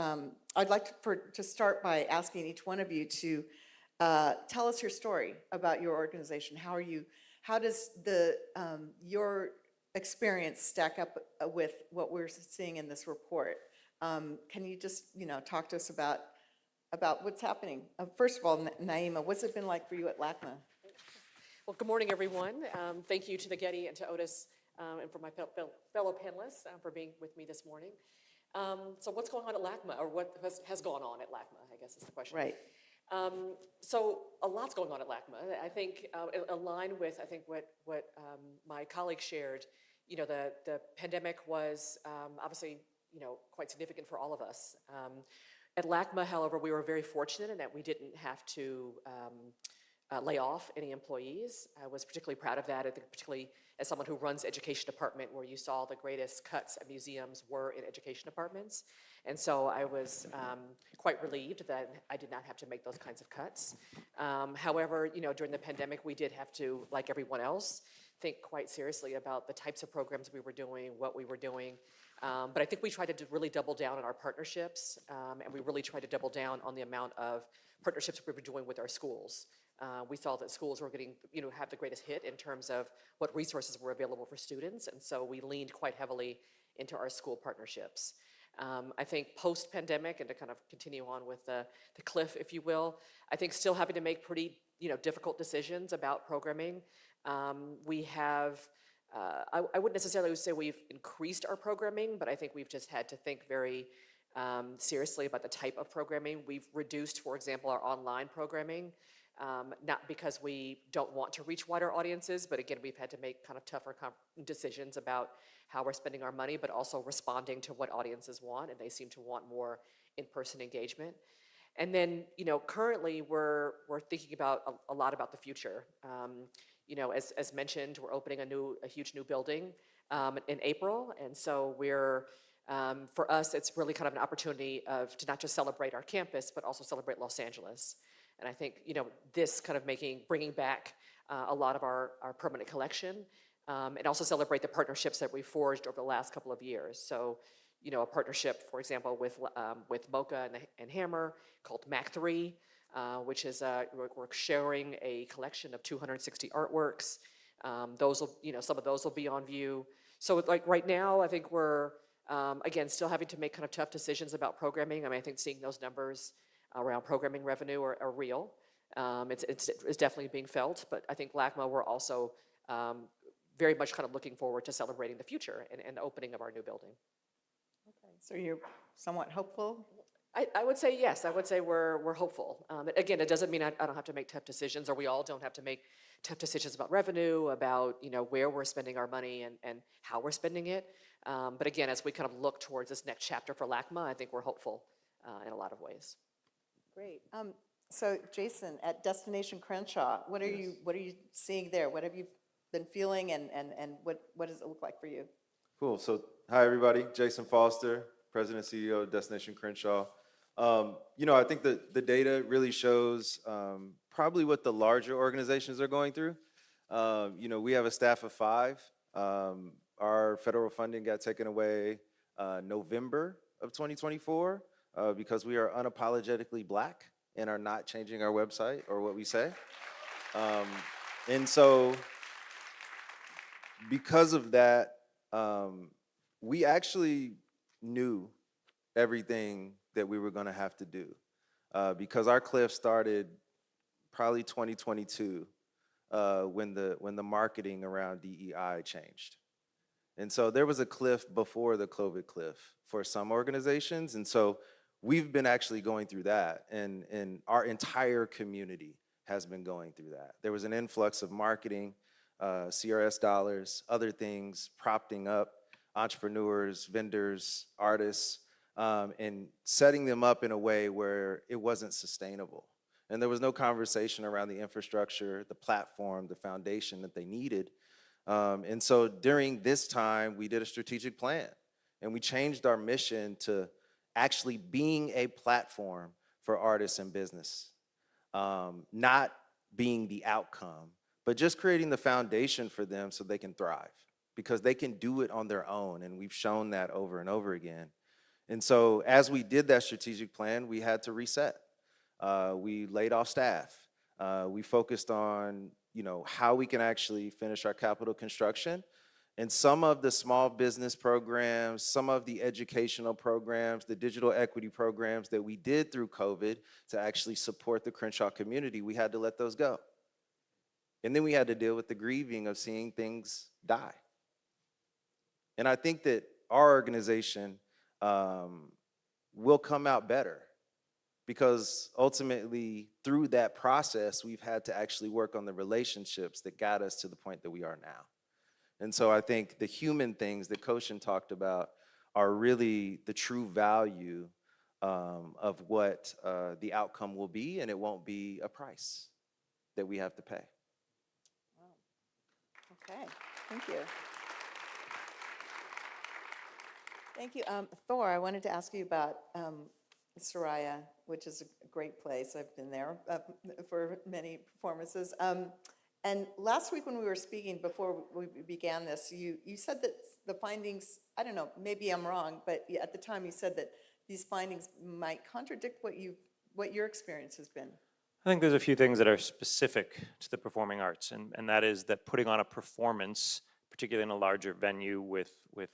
I'd like to start by asking each one of you to tell us your story about your organization. How does your experience stack up with what we're seeing in this report? Can you just, talk to us about what's happening? First of all, Naima, what's it been like for you at LACMA? Well, good morning, everyone. Thank you to the Getty and to Otis and for my fellow panelists for being with me this morning. So what's going on at LACMA, or what has gone on at LACMA, I guess is the question. Right. So a lot's going on at LACMA. I think aligned with, what my colleagues shared, the pandemic was obviously, quite significant for all of us. At LACMA, however, we were very fortunate in that we didn't have to lay off any employees. I was particularly proud of that, I think particularly as someone who runs education department, where you saw the greatest cuts at museums were in education departments. And so I was quite relieved that I did not have to make those kinds of cuts. However, during the pandemic, we did have to, like everyone else, think quite seriously about the types of programs we were doing, what we were doing. But I think we tried to really double down on our partnerships, and we really tried to double down on the amount of partnerships we were doing with our schools. We saw that schools were getting, have the greatest hit in terms of what resources were available for students, and so we leaned quite heavily into our school partnerships. I think post-pandemic, and to kind of continue on with the cliff, if you will, I think still having to make pretty, difficult decisions about programming. We have, I wouldn't necessarily say we've increased our programming, but I think we've just had to think very seriously about the type of programming. We've reduced, for example, our online programming, not because we don't want to reach wider audiences, but again, we've had to make kind of tougher decisions about how we're spending our money, but also responding to what audiences want, and they seem to want more in-person engagement. And then, currently we're thinking about a lot about the future. As mentioned, we're opening a huge new building in April, and so we're for us, it's really kind of an opportunity to not just celebrate our campus, but also celebrate Los Angeles. And I think this kind of bringing back a lot of our permanent collection, and also celebrate the partnerships that we forged over the last couple of years. So, a partnership, for example, with MoCA and Hammer called MAC3. Which is we're sharing a collection of 260 artworks. Those will, some of those will be on view. So like right now, I think we're again still having to make kind of tough decisions about programming. I think seeing those numbers around programming revenue are real. It's definitely being felt, but I think LACMA, we're also very much kind of looking forward to celebrating the future and the opening of our new building. Okay, so you're somewhat hopeful? I would say yes. I would say we're hopeful. Again, it doesn't mean I don't have to make tough decisions, or we all don't have to make tough decisions about revenue, about where we're spending our money and how we're spending it. But again, as we kind of look towards this next chapter for LACMA, I think we're hopeful in a lot of ways. Great. So Jason, at Destination Crenshaw, what are you seeing there? What have you been feeling, and what does it look like for you? Cool. So hi everybody, Jason Foster, President and CEO of Destination Crenshaw. I think the data really shows probably what the larger organizations are going through. We have a staff of 5. Our federal funding got taken away November of 2024 because we are unapologetically Black and are not changing our website or what we say. And so because of that, we actually knew everything that we were going to have to do because our cliff started probably 2022 when the marketing around DEI changed. And so there was a cliff before the COVID cliff for some organizations. And so we've been actually going through that, and our entire community has been going through that. There was an influx of marketing, CRS dollars, other things propping up entrepreneurs, vendors, artists, and setting them up in a way where it wasn't sustainable. And there was no conversation around the infrastructure, the platform, the foundation that they needed. And so during this time, we did a strategic plan, and we changed our mission to actually being a platform for artists and business, not being the outcome, but just creating the foundation for them so they can thrive, because they can do it on their own, and we've shown that over and over again. And so as we did that strategic plan, we had to reset. We laid off staff. We focused on how we can actually finish our capital construction. And some of the small business programs, some of the educational programs, the digital equity programs that we did through COVID to actually support the Crenshaw community, we had to let those go. And then we had to deal with the grieving of seeing things die. And I think that our organization will come out better, because ultimately through that process, we've had to actually work on the relationships that got us to the point that we are now. And so I think the human things that Koshin talked about are really the true value of what the outcome will be, and it won't be a price that we have to pay. Wow. Okay, thank you. Thank you. Thor, I wanted to ask you about Soraya, which is a great place. I've been there for many performances. And last week when we were speaking, before we began this, you said that the findings, I don't know, maybe I'm wrong, but at the time you said that these findings might contradict what your experience has been. I think there's a few things that are specific to the performing arts, and that is that putting on a performance, particularly in a larger venue with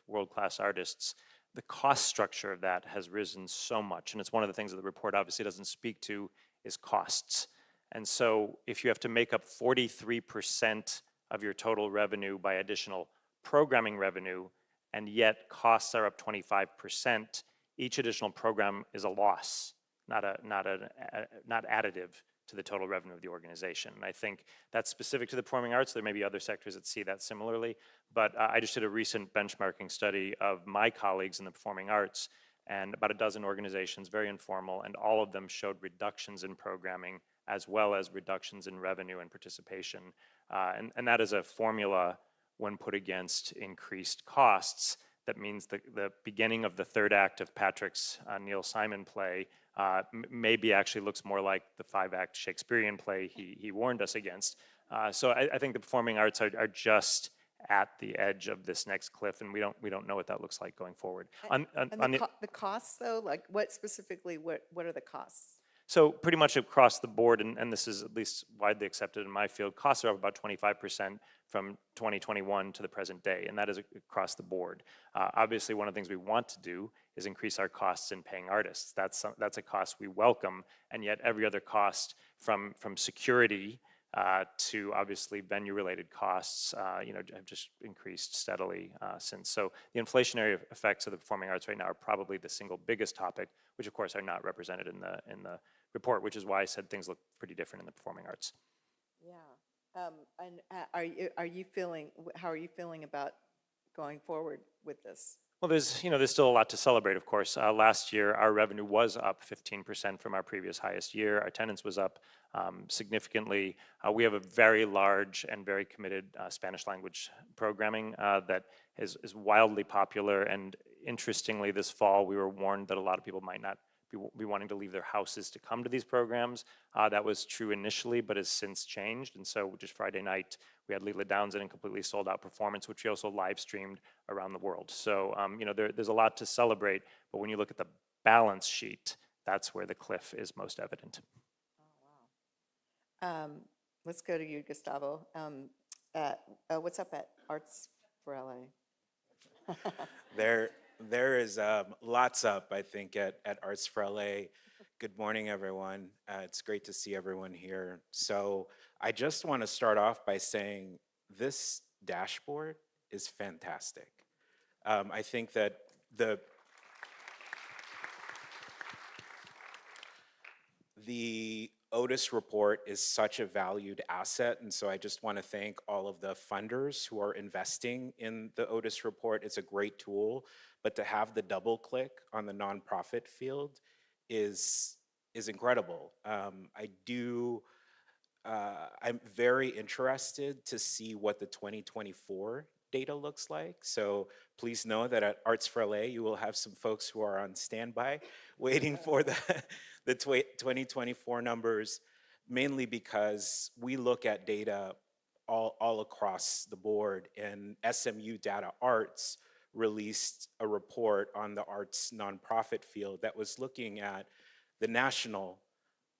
world-class artists, the cost structure of that has risen so much. And it's one of the things that the report obviously doesn't speak to is costs. And so if you have to make up 43% of your total revenue by additional programming revenue, and yet costs are up 25%, each additional program is a loss, not additive to the total revenue of the organization. And I think that's specific to the performing arts. There may be other sectors that see that similarly, but I just did a recent benchmarking study of my colleagues in the performing arts, and about a dozen organizations, very informal, and all of them showed reductions in programming as well as reductions in revenue and participation. And that is a formula when put against increased costs. That means the beginning of the third act of Patrick's Neil Simon play maybe actually looks more like the 5-act Shakespearean play he warned us against. So I think the performing arts are just at the edge of this next cliff, and we don't know what that looks like going forward. The costs, though, like what specifically? What are the costs? So pretty much across the board, and this is at least widely accepted in my field, costs are up about 25% from 2021 to the present day, and that is across the board. Obviously, one of the things we want to do is increase our costs in paying artists. That's a cost we welcome, and yet every other cost from security to obviously venue-related costs, have just increased steadily since. So the inflationary effects of the performing arts right now are probably the single biggest topic, which of course are not represented in the report, which is why I said things look pretty different in the performing arts. Yeah, and how are you feeling about going forward with this? Well, there's still a lot to celebrate, of course. Last year, our revenue was up 15% from our previous highest year. Our attendance was up significantly. We have a very large and very committed Spanish language programming that is wildly popular. And interestingly, this fall, we were warned that a lot of people might not be wanting to leave their houses to come to these programs. That was true initially, but has since changed. And so just Friday night, we had Leela Downs in a completely sold out performance, which we also live streamed around the world. So, there's a lot to celebrate, but when you look at the balance sheet, that's where the cliff is most evident. Let's go to you, Gustavo. What's up at Arts for LA? There is lots up, I think, at Arts for LA. Good morning, everyone. It's great to see everyone here. So I just want to start off by saying this dashboard is fantastic. I think that the Otis report is such a valued asset, and so I just want to thank all of the funders who are investing in the Otis report. It's a great tool, but to have the double click on the nonprofit field is incredible. I'm very interested to see what the 2024 data looks like. So please know that at Arts for LA, you will have some folks who are on standby waiting for the 2024 numbers, mainly because we look at data all across the board, and SMU Data Arts released a report on the arts nonprofit field that was looking at the national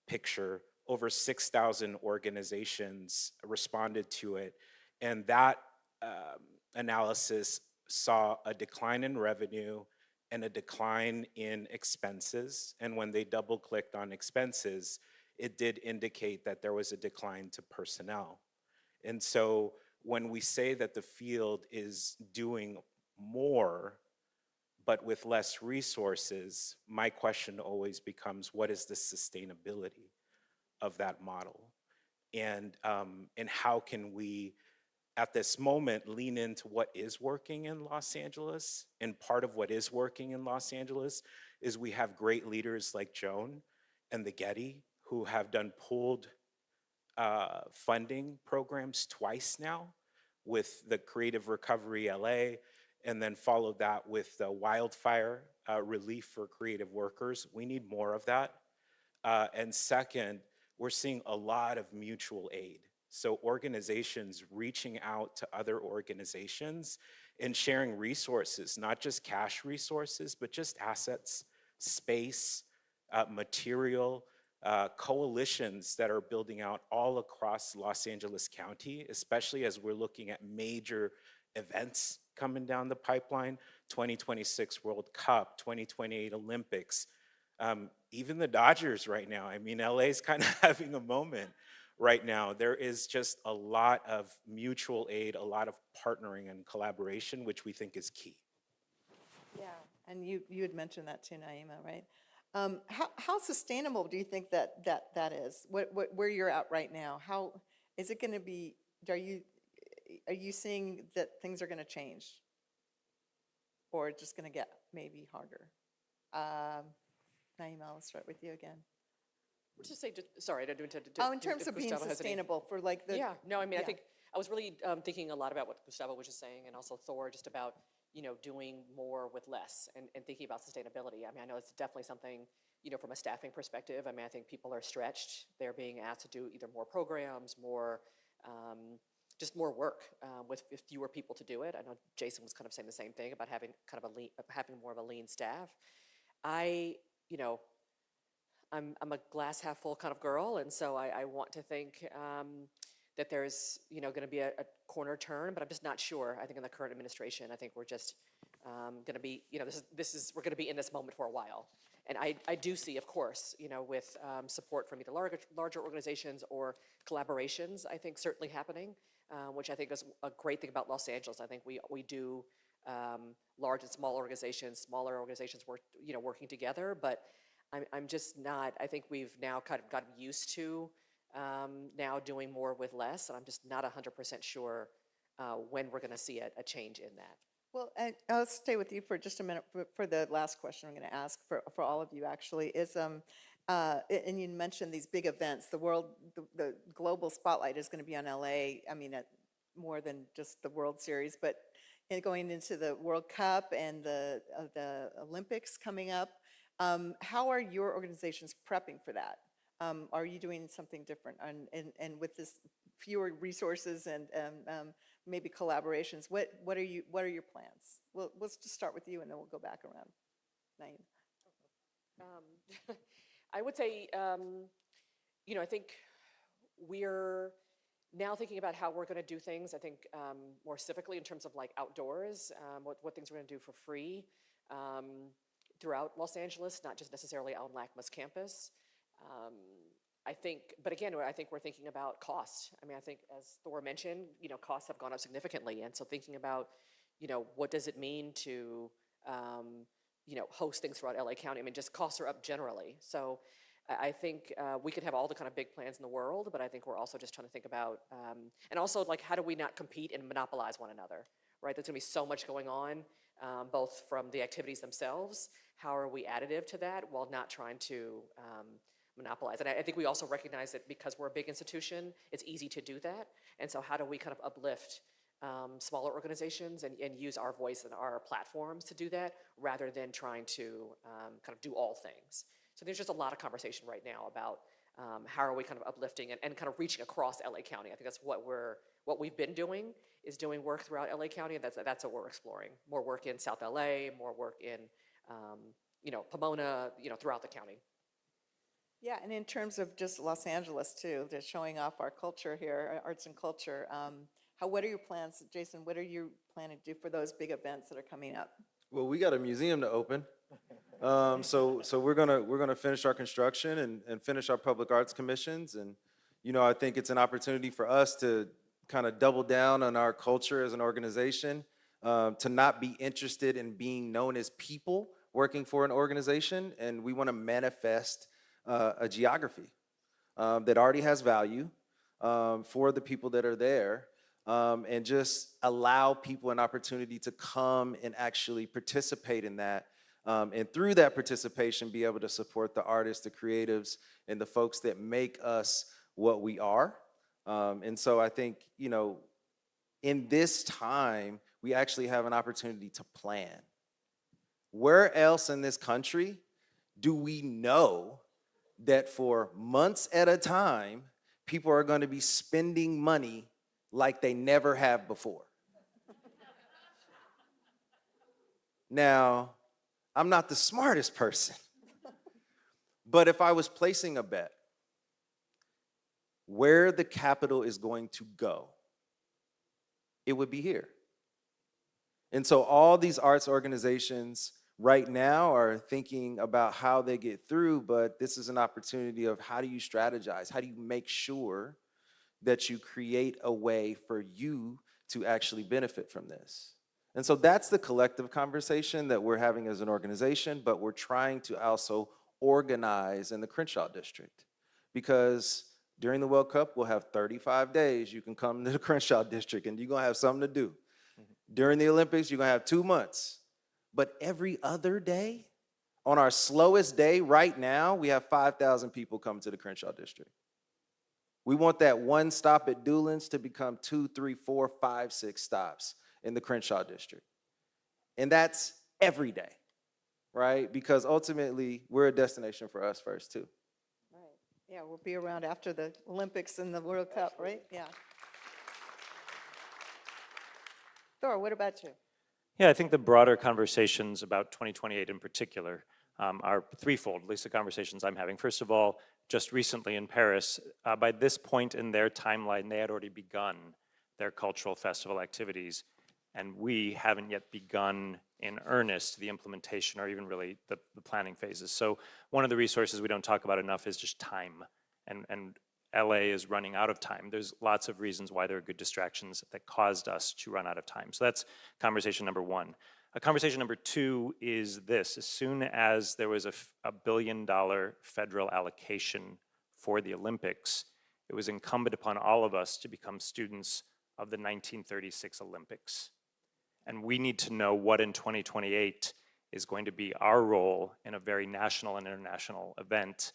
picture. Over 6,000 organizations responded to it, and that analysis saw a decline in revenue and a decline in expenses. And when they double clicked on expenses, it did indicate that there was a decline to personnel. And so when we say that the field is doing more, but with less resources, my question always becomes, what is the sustainability of that model? And how can we, at this moment, lean into what is working in Los Angeles? And part of what is working in Los Angeles is we have great leaders like Joan and the Getty, who have done pooled funding programs twice now, with the Creative Recovery LA, and then followed that with the wildfire relief for creative workers. We need more of that. And second, we're seeing a lot of mutual aid. So organizations reaching out to other organizations and sharing resources, not just cash resources, but just assets, space, material, coalitions that are building out all across Los Angeles County, especially as we're looking at major events coming down the pipeline, 2026 World Cup, 2028 Olympics, even the Dodgers right now. I mean, LA's kind of having a moment right now. There is just a lot of mutual aid, a lot of partnering and collaboration, which we think is key. Yeah, and you had mentioned that too, Naima, right? How sustainable do you think that is? Where you're at right now? How is it going to be? Are you seeing that things are going to change, or just going to get maybe harder? Naima, I'll start with you again. Just say, sorry, I didn't intend to. In terms of being sustainable for like the. Yeah, no, I mean, I think I was really thinking a lot about what Gustavo was just saying, and also Thor, just about, doing more with less and thinking about sustainability. I mean, I know it's definitely something, from a staffing perspective. I mean, I think people are stretched. They're being asked to do either more programs, just more work with fewer people to do it. I know Jason was kind of saying the same thing about having kind of having more of a lean staff. I'm a glass half full kind of girl, and so I want to think that there's going to be a corner turn, but I'm just not sure. I think in the current administration, I think we're just going to be we're going to be in this moment for a while. And I do see, of course, with support from either larger organizations or collaborations, I think certainly happening, which I think is a great thing about Los Angeles. I think we do large and small organizations, smaller organizations working together, but I'm just not. I think we've now kind of gotten used to now doing more with less, and I'm just not 100% sure when we're going to see a change in that. Well, and I'll stay with you for just a minute for the last question I'm going to ask for all of you actually is, and you mentioned these big events. The global spotlight is going to be on LA. I mean, more than just the World Series, but going into the World Cup and the Olympics coming up. How are your organizations prepping for that? Are you doing something different? And with this fewer resources and maybe collaborations, what are your plans? Well, let's just start with you, and then we'll go back around. Naeem. I would say, I think we're now thinking about how we're going to do things, I think more civically in terms of like outdoors, what things we're going to do for free throughout Los Angeles, not just necessarily on LACMA's campus. I think we're thinking about cost. I mean, I think as Thor mentioned, costs have gone up significantly. And so thinking about, what does it mean to, host things throughout LA County? I mean, just costs are up generally. So I think we could have all the kind of big plans in the world, but I think we're also just trying to think about, and also like, how do we not compete and monopolize one another, right? There's gonna be so much going on, both from the activities themselves. How are we additive to that while not trying to monopolize? And I think we also recognize that because we're a big institution, it's easy to do that. And so how do we kind of uplift smaller organizations and use our voice and our platforms to do that rather than trying to kind of do all things? So there's just a lot of conversation right now about how are we kind of uplifting and kind of reaching across LA County. I think that's what we've been doing, is doing work throughout LA County, and that's what we're exploring. More work in South LA, more work in Pomona, throughout the county. Yeah, and in terms of just Los Angeles too, just showing off our culture here, our arts and culture. What are your plans, Jason? What are you planning to do for those big events that are coming up? Well, we got a museum to open. So we're gonna finish our construction and finish our public arts commissions. And I think it's an opportunity for us to kind of double down on our culture as an organization, to not be interested in being known as people working for an organization. And we want to manifest a geography that already has value for the people that are there, and just allow people an opportunity to come and actually participate in that. And through that participation, be able to support the artists, the creatives, and the folks that make us what we are. And so I think, in this time, we actually have an opportunity to plan. Where else in this country do we know that for months at a time, people are going to be spending money like they never have before? Now, I'm not the smartest person, but if I was placing a bet where the capital is going to go, it would be here. And so all these arts organizations right now are thinking about how they get through, but this is an opportunity of how do you strategize? How do you make sure that you create a way for you to actually benefit from this? And so that's the collective conversation that we're having as an organization, but we're trying to also organize in the Crenshaw district, because during the World Cup, we'll have 35 days you can come to the Crenshaw district and you're gonna have something to do. During the Olympics, you're gonna have 2 months. But every other day, on our slowest day right now, we have 5,000 people come to the Crenshaw district. We want that one stop at Doolin's to become 2, 3, 4, 5, 6 stops in the Crenshaw district. And that's every day, right? Because ultimately, we're a destination for us first too. Right. Yeah, we'll be around after the Olympics and the World Cup, right? Yeah. Thor, what about you? Yeah, I think the broader conversations about 2028 in particular are threefold, at least the conversations I'm having. First of all, just recently in Paris, by this point in their timeline, they had already begun their cultural festival activities, and we haven't yet begun in earnest the implementation or even really the planning phases. So one of the resources we don't talk about enough is just time, and LA is running out of time. There's lots of reasons why there are good distractions that caused us to run out of time. So that's conversation number one. Conversation number two is this: as soon as there was a $1 billion federal allocation for the Olympics, it was incumbent upon all of us to become students of the 1936 Olympics. And we need to know what in 2028 is going to be our role in a very national and international event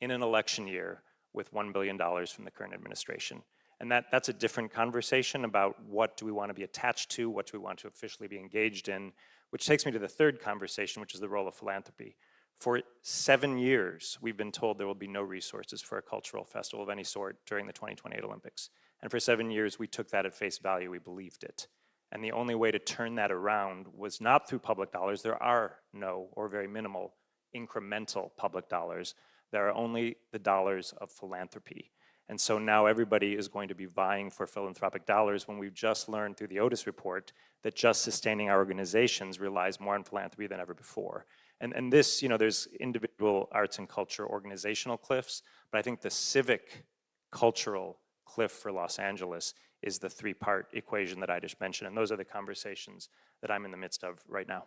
in an election year with $1 billion from the current administration. And that's a different conversation about what do we want to be attached to, what do we want to officially be engaged in, which takes me to the third conversation, which is the role of philanthropy. For 7 years, we've been told there will be no resources for a cultural festival of any sort during the 2028 Olympics. And for 7 years, we took that at face value, we believed it. And the only way to turn that around was not through public dollars. There are no or very minimal incremental public dollars. There are only the dollars of philanthropy. And so now everybody is going to be vying for philanthropic dollars when we've just learned through the Otis Report that just sustaining our organizations relies more on philanthropy than ever before. And this, there's individual arts and culture organizational cliffs, but I think the civic cultural cliff for Los Angeles is the three-part equation that I just mentioned. And those are the conversations that I'm in the midst of right now.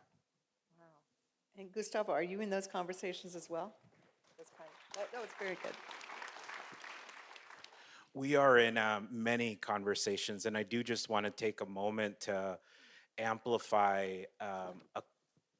Wow. And Gustavo, are you in those conversations as well? That was very good. We are in many conversations, and I do just want to take a moment to amplify a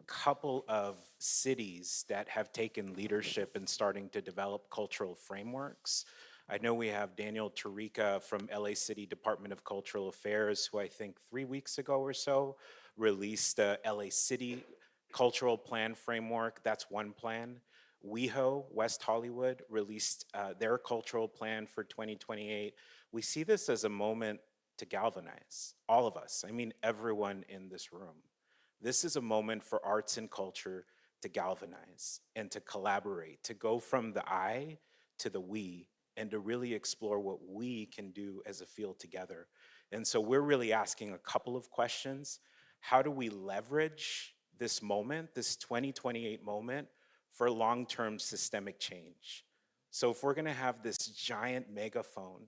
couple of cities that have taken leadership in starting to develop cultural frameworks. I know we have Daniel Tarica from LA City Department of Cultural Affairs, who I think 3 weeks ago or so released the LA City Cultural Plan Framework. That's one plan. WeHo, West Hollywood, released their cultural plan for 2028. We see this as a moment to galvanize, all of us. I mean, everyone in this room. This is a moment for arts and culture to galvanize and to collaborate, to go from the I to the we, and to really explore what we can do as a field together. And so we're really asking a couple of questions. How do we leverage this moment, this 2028 moment, for long-term systemic change? So if we're gonna have this giant megaphone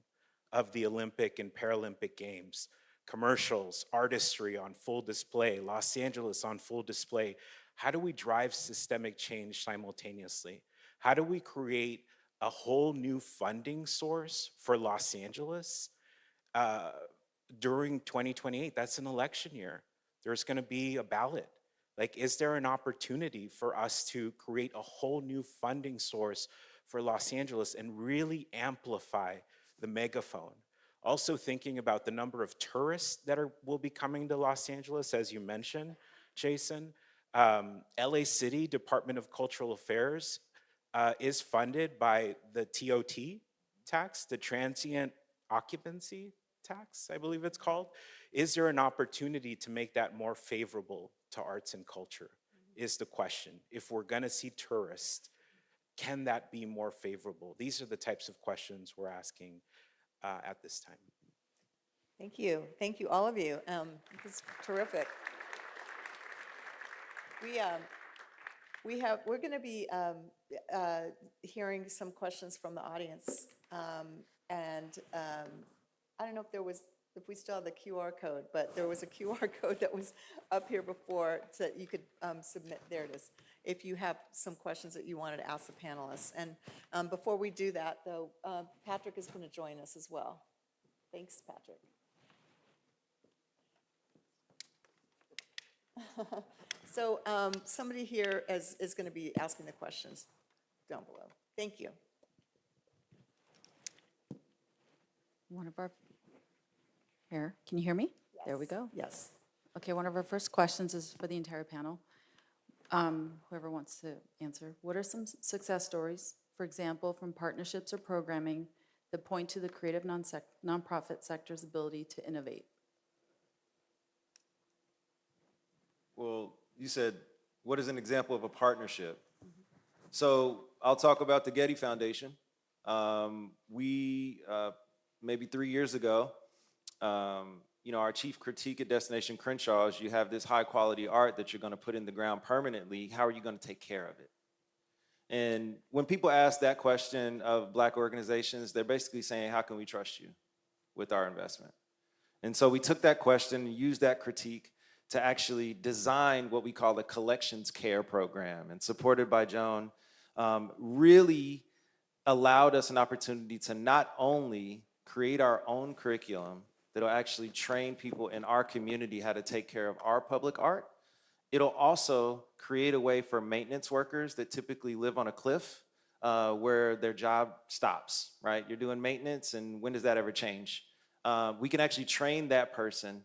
of the Olympic and Paralympic Games, commercials, artistry on full display, Los Angeles on full display, how do we drive systemic change simultaneously? How do we create a whole new funding source for Los Angeles during 2028? That's an election year. There's gonna be a ballot. Like, is there an opportunity for us to create a whole new funding source for Los Angeles and really amplify the megaphone? Also thinking about the number of tourists that will be coming to Los Angeles, as you mentioned, Jason. LA City Department of Cultural Affairs is funded by the TOT tax, the Transient Occupancy Tax, I believe it's called. Is there an opportunity to make that more favorable to arts and culture, is the question. If we're gonna see tourists, can that be more favorable? These are the types of questions we're asking at this time. Thank you, all of you. This is terrific. We're going to be hearing some questions from the audience, and I don't know if we still have the QR code, but there was a QR code that was up here before so that you could submit. There it is. If you have some questions that you wanted to ask the panelists. And before we do that, though, Patrick is going to join us as well. Thanks, Patrick. So somebody here is going to be asking the questions down below. Thank you. One of our, here, can you hear me? Yes. There we go. Yes. Okay, one of our first questions is for the entire panel. Whoever wants to answer. What are some success stories, for example, from partnerships or programming that point to the creative nonprofit sector's ability to innovate? Well, you said, what is an example of a partnership? So I'll talk about the Getty Foundation. We, maybe 3 years ago, our chief critique at Destination Crenshaw is you have this high quality art that you're gonna put in the ground permanently. How are you gonna take care of it? And when people ask that question of Black organizations, they're basically saying, how can we trust you with our investment? And so we took that question and used that critique to actually design what we call a collections care program, and supported by Joan, really allowed us an opportunity to not only create our own curriculum that'll actually train people in our community how to take care of our public art, it'll also create a way for maintenance workers that typically live on a cliff where their job stops, right? You're doing maintenance, and when does that ever change? We can actually train that person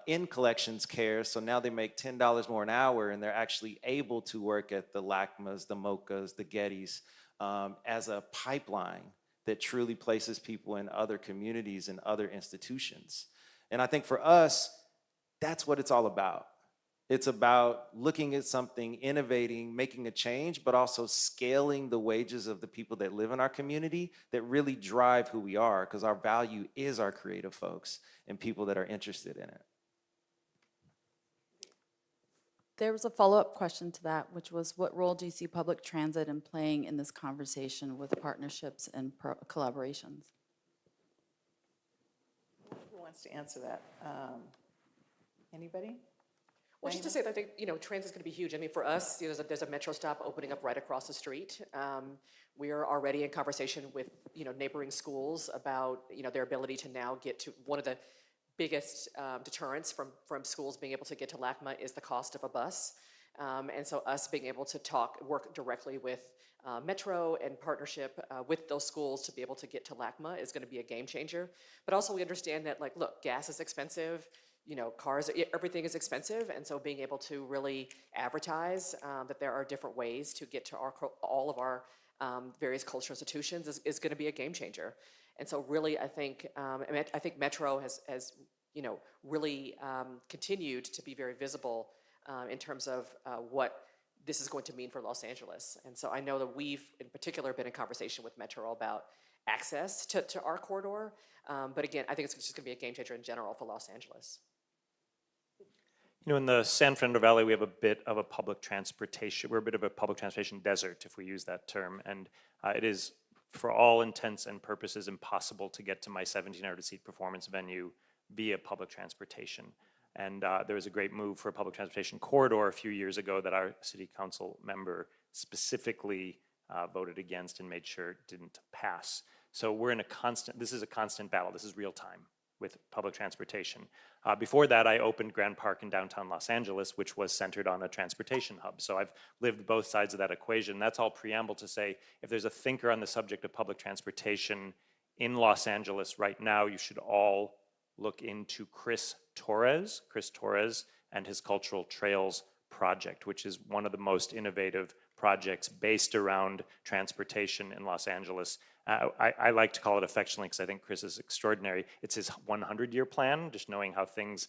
in collections care. So now they make $10 more an hour, and they're actually able to work at the LACMAs, the MOCAs, the Gettys as a pipeline that truly places people in other communities and other institutions. And I think for us, that's what it's all about. It's about looking at something, innovating, making a change, but also scaling the wages of the people that live in our community that really drive who we are, because our value is our creative folks and people that are interested in it. There was a follow-up question to that, which was, what role do you see public transit in playing in this conversation with partnerships and collaborations? Who wants to answer that? Anybody? Well, just to say that I think, transit's going to be huge. I mean, for us, there's a metro stop opening up right across the street. We are already in conversation with, neighboring schools about, their ability to now get to one of the biggest deterrents from schools being able to get to LACMA is the cost of a bus. And so us being able to work directly with Metro and partnership with those schools to be able to get to LACMA is going to be a game changer. But also we understand that, look, gas is expensive, cars, everything is expensive. And so being able to really advertise that there are different ways to get to all of our various cultural institutions is going to be a game changer. And so really, I think Metro has really continued to be very visible in terms of what this is going to mean for Los Angeles. And so I know that we've, in particular, been in conversation with Metro about access to our corridor. But again, I think it's just going to be a game changer in general for Los Angeles. In the San Fernando Valley, we have a bit of a public transportation. We're a bit of a public transportation desert, if we use that term. And it is, for all intents and purposes, impossible to get to my 1,700-seat performance venue via public transportation. And there was a great move for a public transportation corridor a few years ago that our city council member specifically voted against and made sure it didn't pass. So we're in this is a constant battle. This is real time with public transportation. Before that, I opened Grand Park in downtown Los Angeles, which was centered on a transportation hub. So I've lived both sides of that equation. That's all preamble to say, if there's a thinker on the subject of public transportation in Los Angeles right now, you should all look into Chris Torres and his Cultural Trails project, which is one of the most innovative projects based around transportation in Los Angeles. I like to call it affectionately, because I think Chris is extraordinary. It's his 100-year plan, just knowing how things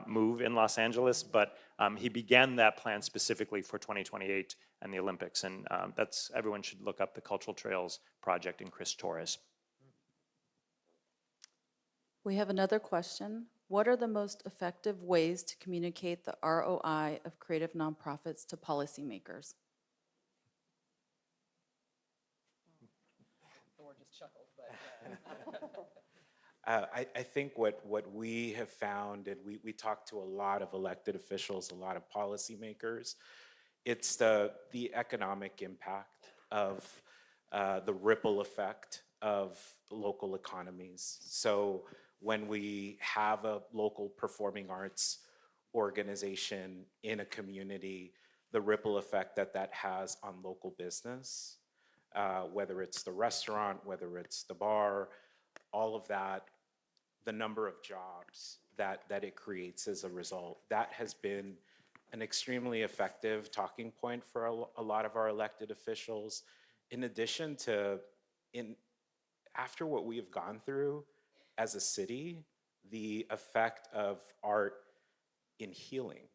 move in Los Angeles. But he began that plan specifically for 2028 and the Olympics. And everyone should look up the Cultural Trails project and Chris Torres. We have another question. What are the most effective ways to communicate the ROI of creative nonprofits to policymakers? I think what we have found, and we talk to a lot of elected officials, a lot of policymakers, it's the economic impact of the ripple effect of local economies. So when we have a local performing arts organization in a community, the ripple effect that has on local business, whether it's the restaurant, whether it's the bar, all of that, the number of jobs that it creates as a result, that has been an extremely effective talking point for a lot of our elected officials. In addition to, after what we have gone through as a city, the effect of art in healing,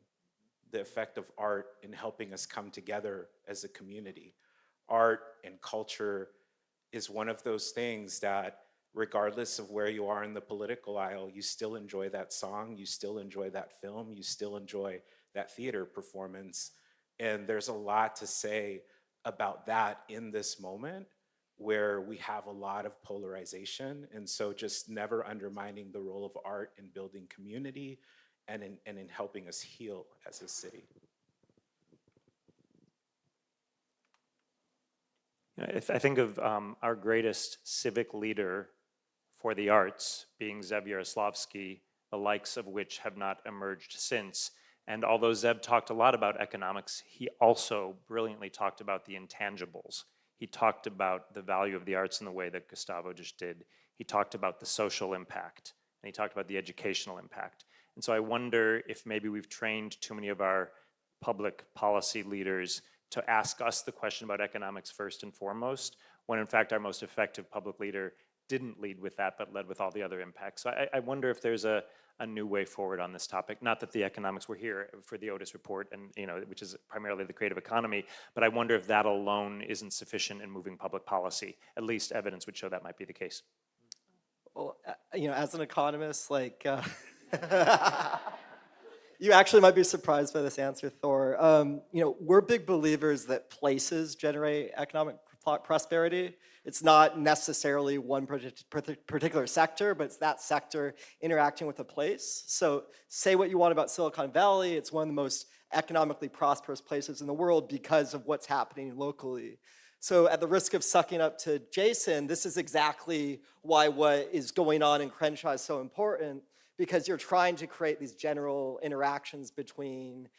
the effect of art in helping us come together as a community. Art and culture is one of those things that, regardless of where you are in the political aisle, you still enjoy that song, you still enjoy that film, you still enjoy that theater performance. And there's a lot to say about that in this moment where we have a lot of polarization. And so just never undermining the role of art in building community and in helping us heal as a city. I think of our greatest civic leader for the arts being Zeb Yaroslavsky, the likes of which have not emerged since. And although Zeb talked a lot about economics, he also brilliantly talked about the intangibles. He talked about the value of the arts in the way that Gustavo just did. He talked about the social impact, and he talked about the educational impact. And so I wonder if maybe we've trained too many of our public policy leaders to ask us the question about economics first and foremost, when in fact our most effective public leader didn't lead with that, but led with all the other impacts. So I wonder if there's a new way forward on this topic. Not that the economics were here for the Otis report, and which is primarily the creative economy, but I wonder if that alone isn't sufficient in moving public policy. At least evidence would show that might be the case. Well, as an economist, like, you actually might be surprised by this answer, Thor. We're big believers that places generate economic prosperity. It's not necessarily one particular sector, but it's that sector interacting with a place. So say what you want about Silicon Valley, it's one of the most economically prosperous places in the world because of what's happening locally. So at the risk of sucking up to Jason, this is exactly why what is going on in Crenshaw is so important, because you're trying to create these general interactions between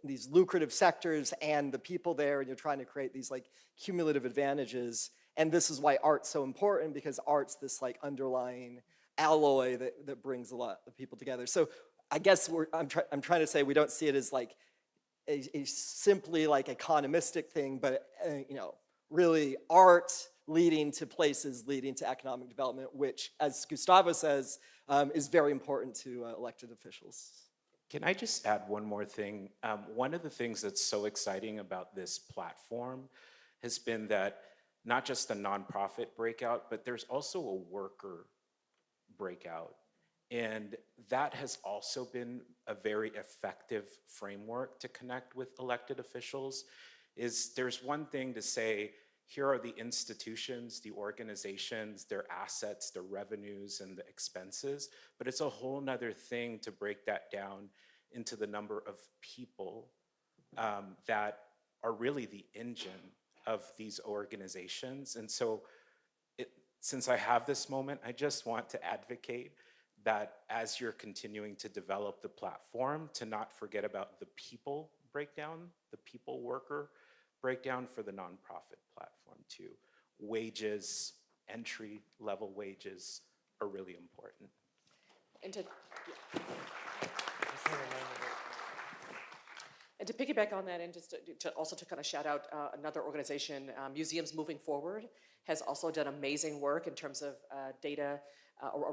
these lucrative sectors and the people there, and you're trying to create these like cumulative advantages. And this is why art's so important, because art's this like underlying alloy that brings a lot of people together. So I guess I'm trying to say we don't see it as like a simply like economistic thing, but really art leading to places, leading to economic development, which, as Gustavo says, is very important to elected officials. Can I just add one more thing? One of the things that's so exciting about this platform has been that not just a nonprofit breakout, but there's also a worker breakout. And that has also been a very effective framework to connect with elected officials. There's one thing to say, here are the institutions, the organizations, their assets, their revenues, and the expenses, but it's a whole nother thing to break that down into the number of people that are really the engine of these organizations. And so since I have this moment, I just want to advocate that as you're continuing to develop the platform, to not forget about the people breakdown, the people worker breakdown for the nonprofit platform too. Wages, entry level wages are really important. And to piggyback on that, and just to kind of shout out another organization, Museums Moving Forward has also done amazing work in terms of data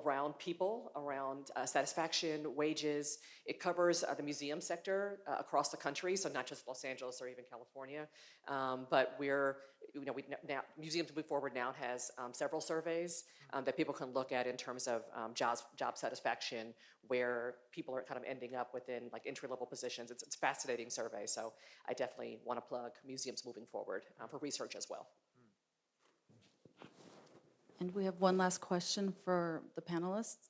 around people, around satisfaction, wages. It covers the museum sector across the country, so not just Los Angeles or even California. But Museums Moving Forward now has several surveys that people can look at in terms of job satisfaction, where people are kind of ending up within like entry-level positions. It's a fascinating survey, so I definitely want to plug Museums Moving Forward for research as well. And we have one last question for the panelists.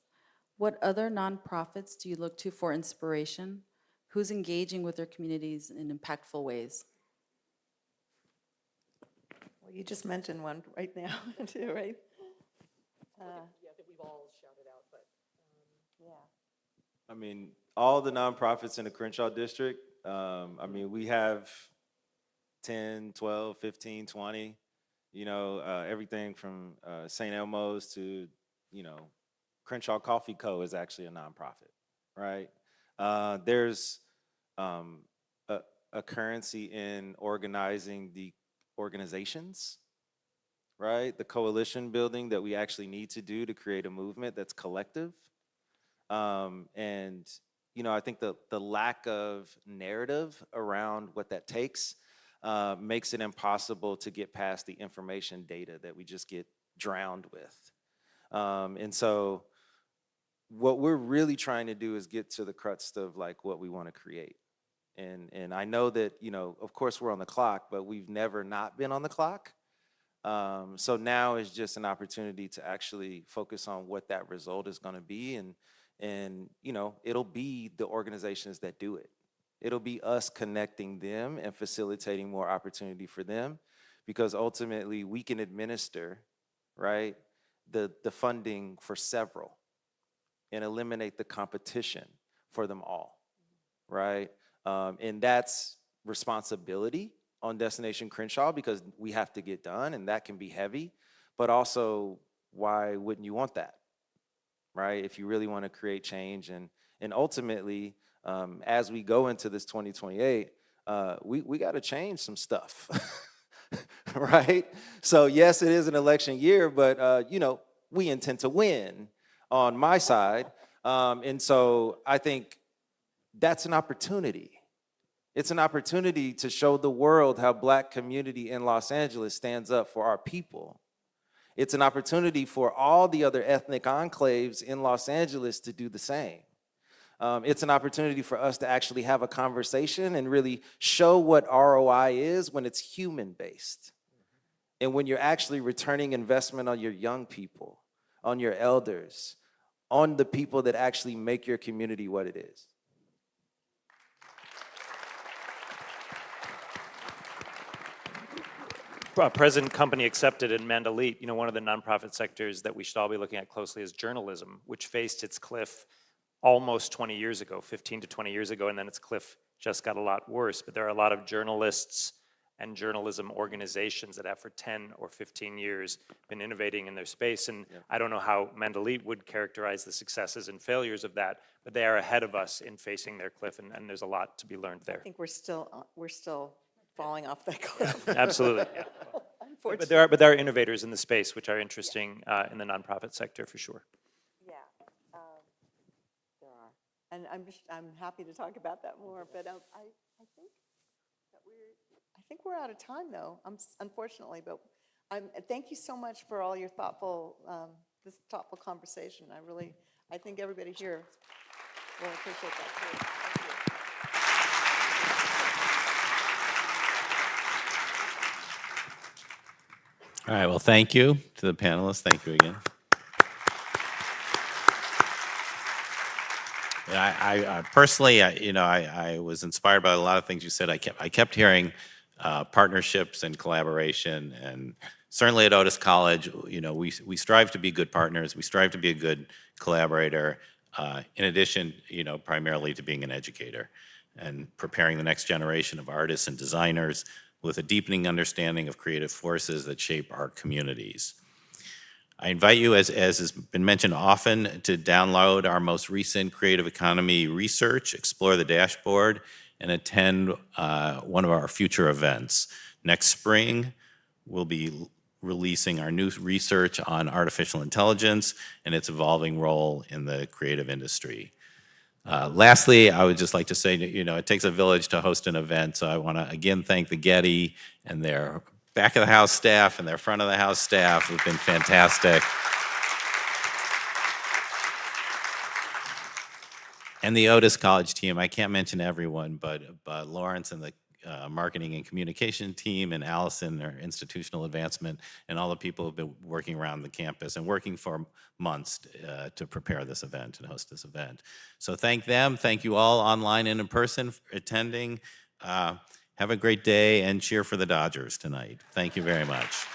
What other nonprofits do you look to for inspiration? Who's engaging with their communities in impactful ways? Well, you just mentioned one right now, too, right? Yeah, I think we've all shouted out, but Yeah. I mean, all the nonprofits in the Crenshaw district, we have 10, 12, 15, 20, everything from St. Elmo's to, Crenshaw Coffee Co. is actually a nonprofit, right? There's a currency in organizing the organizations, right? The coalition building that we actually need to do to create a movement that's collective. I think the lack of narrative around what that takes makes it impossible to get past the information data that we just get drowned with. And so what we're really trying to do is get to the crux of like what we want to create. And I know that, of course we're on the clock, but we've never not been on the clock. So now is just an opportunity to actually focus on what that result is going to be. And it'll be the organizations that do it. It'll be us connecting them and facilitating more opportunity for them, because ultimately we can administer, right, the funding for several and eliminate the competition for them all, right? And that's responsibility on Destination Crenshaw, because we have to get done, and that can be heavy, but also why wouldn't you want that, right? If you really want to create change and And ultimately, as we go into this 2028, we got to change some stuff, right? So yes, it is an election year, but you know, we intend to win on my side. And so I think that's an opportunity. It's an opportunity to show the world how Black community in Los Angeles stands up for our people. It's an opportunity for all the other ethnic enclaves in Los Angeles to do the same. It's an opportunity for us to actually have a conversation and really show what ROI is when it's human-based. And when you're actually returning investment on your young people, on your elders, on the people that actually make your community what it is. Present company accepted in Mandalit, you know, one of the nonprofit sectors that we should all be looking at closely is journalism, which faced its cliff almost 20 years ago, 15 to 20 years ago, and then its cliff just got a lot worse. But there are a lot of journalists and journalism organizations that have for 10 or 15 years been innovating in their space. And I don't know how Mandalit would characterize the successes and failures of that, but they are ahead of us in facing their cliff, and there's a lot to be learned there. I think we're still falling off that cliff. Absolutely. Yeah. Unfortunately. But there are innovators in the space which are interesting in the nonprofit sector for sure. Yeah, there are, and I'm happy to talk about that more. But I think we're out of time though. Unfortunately, but thank you so much for all your this thoughtful conversation. I think everybody here will appreciate that too. Thank you. All right, well, thank you to the panelists. Thank you again. I personally, I was inspired by a lot of things you said. I kept hearing partnerships and collaboration, and certainly at Otis College, you know, we strive to be good partners. We strive to be a good collaborator. In addition, you know, primarily to being an educator and preparing the next generation of artists and designers with a deepening understanding of creative forces that shape our communities. I invite you, as has been mentioned often, to download our most recent creative economy research, explore the dashboard, and attend one of our future events. Next spring, we'll be releasing our new research on artificial intelligence and its evolving role in the creative industry. Lastly, I would just like to say, you know, it takes a village to host an event, so I want to again thank the Getty and their back of the house staff and their front of the house staff who've been fantastic. And the Otis College team, I can't mention everyone, but Lawrence and the marketing and communication team, and Allison, their institutional advancement, and all the people who've been working around the campus and working for months to prepare this event and host this event. So thank them. Thank you all online and in person for attending. Have a great day and cheer for the Dodgers tonight. Thank you very much.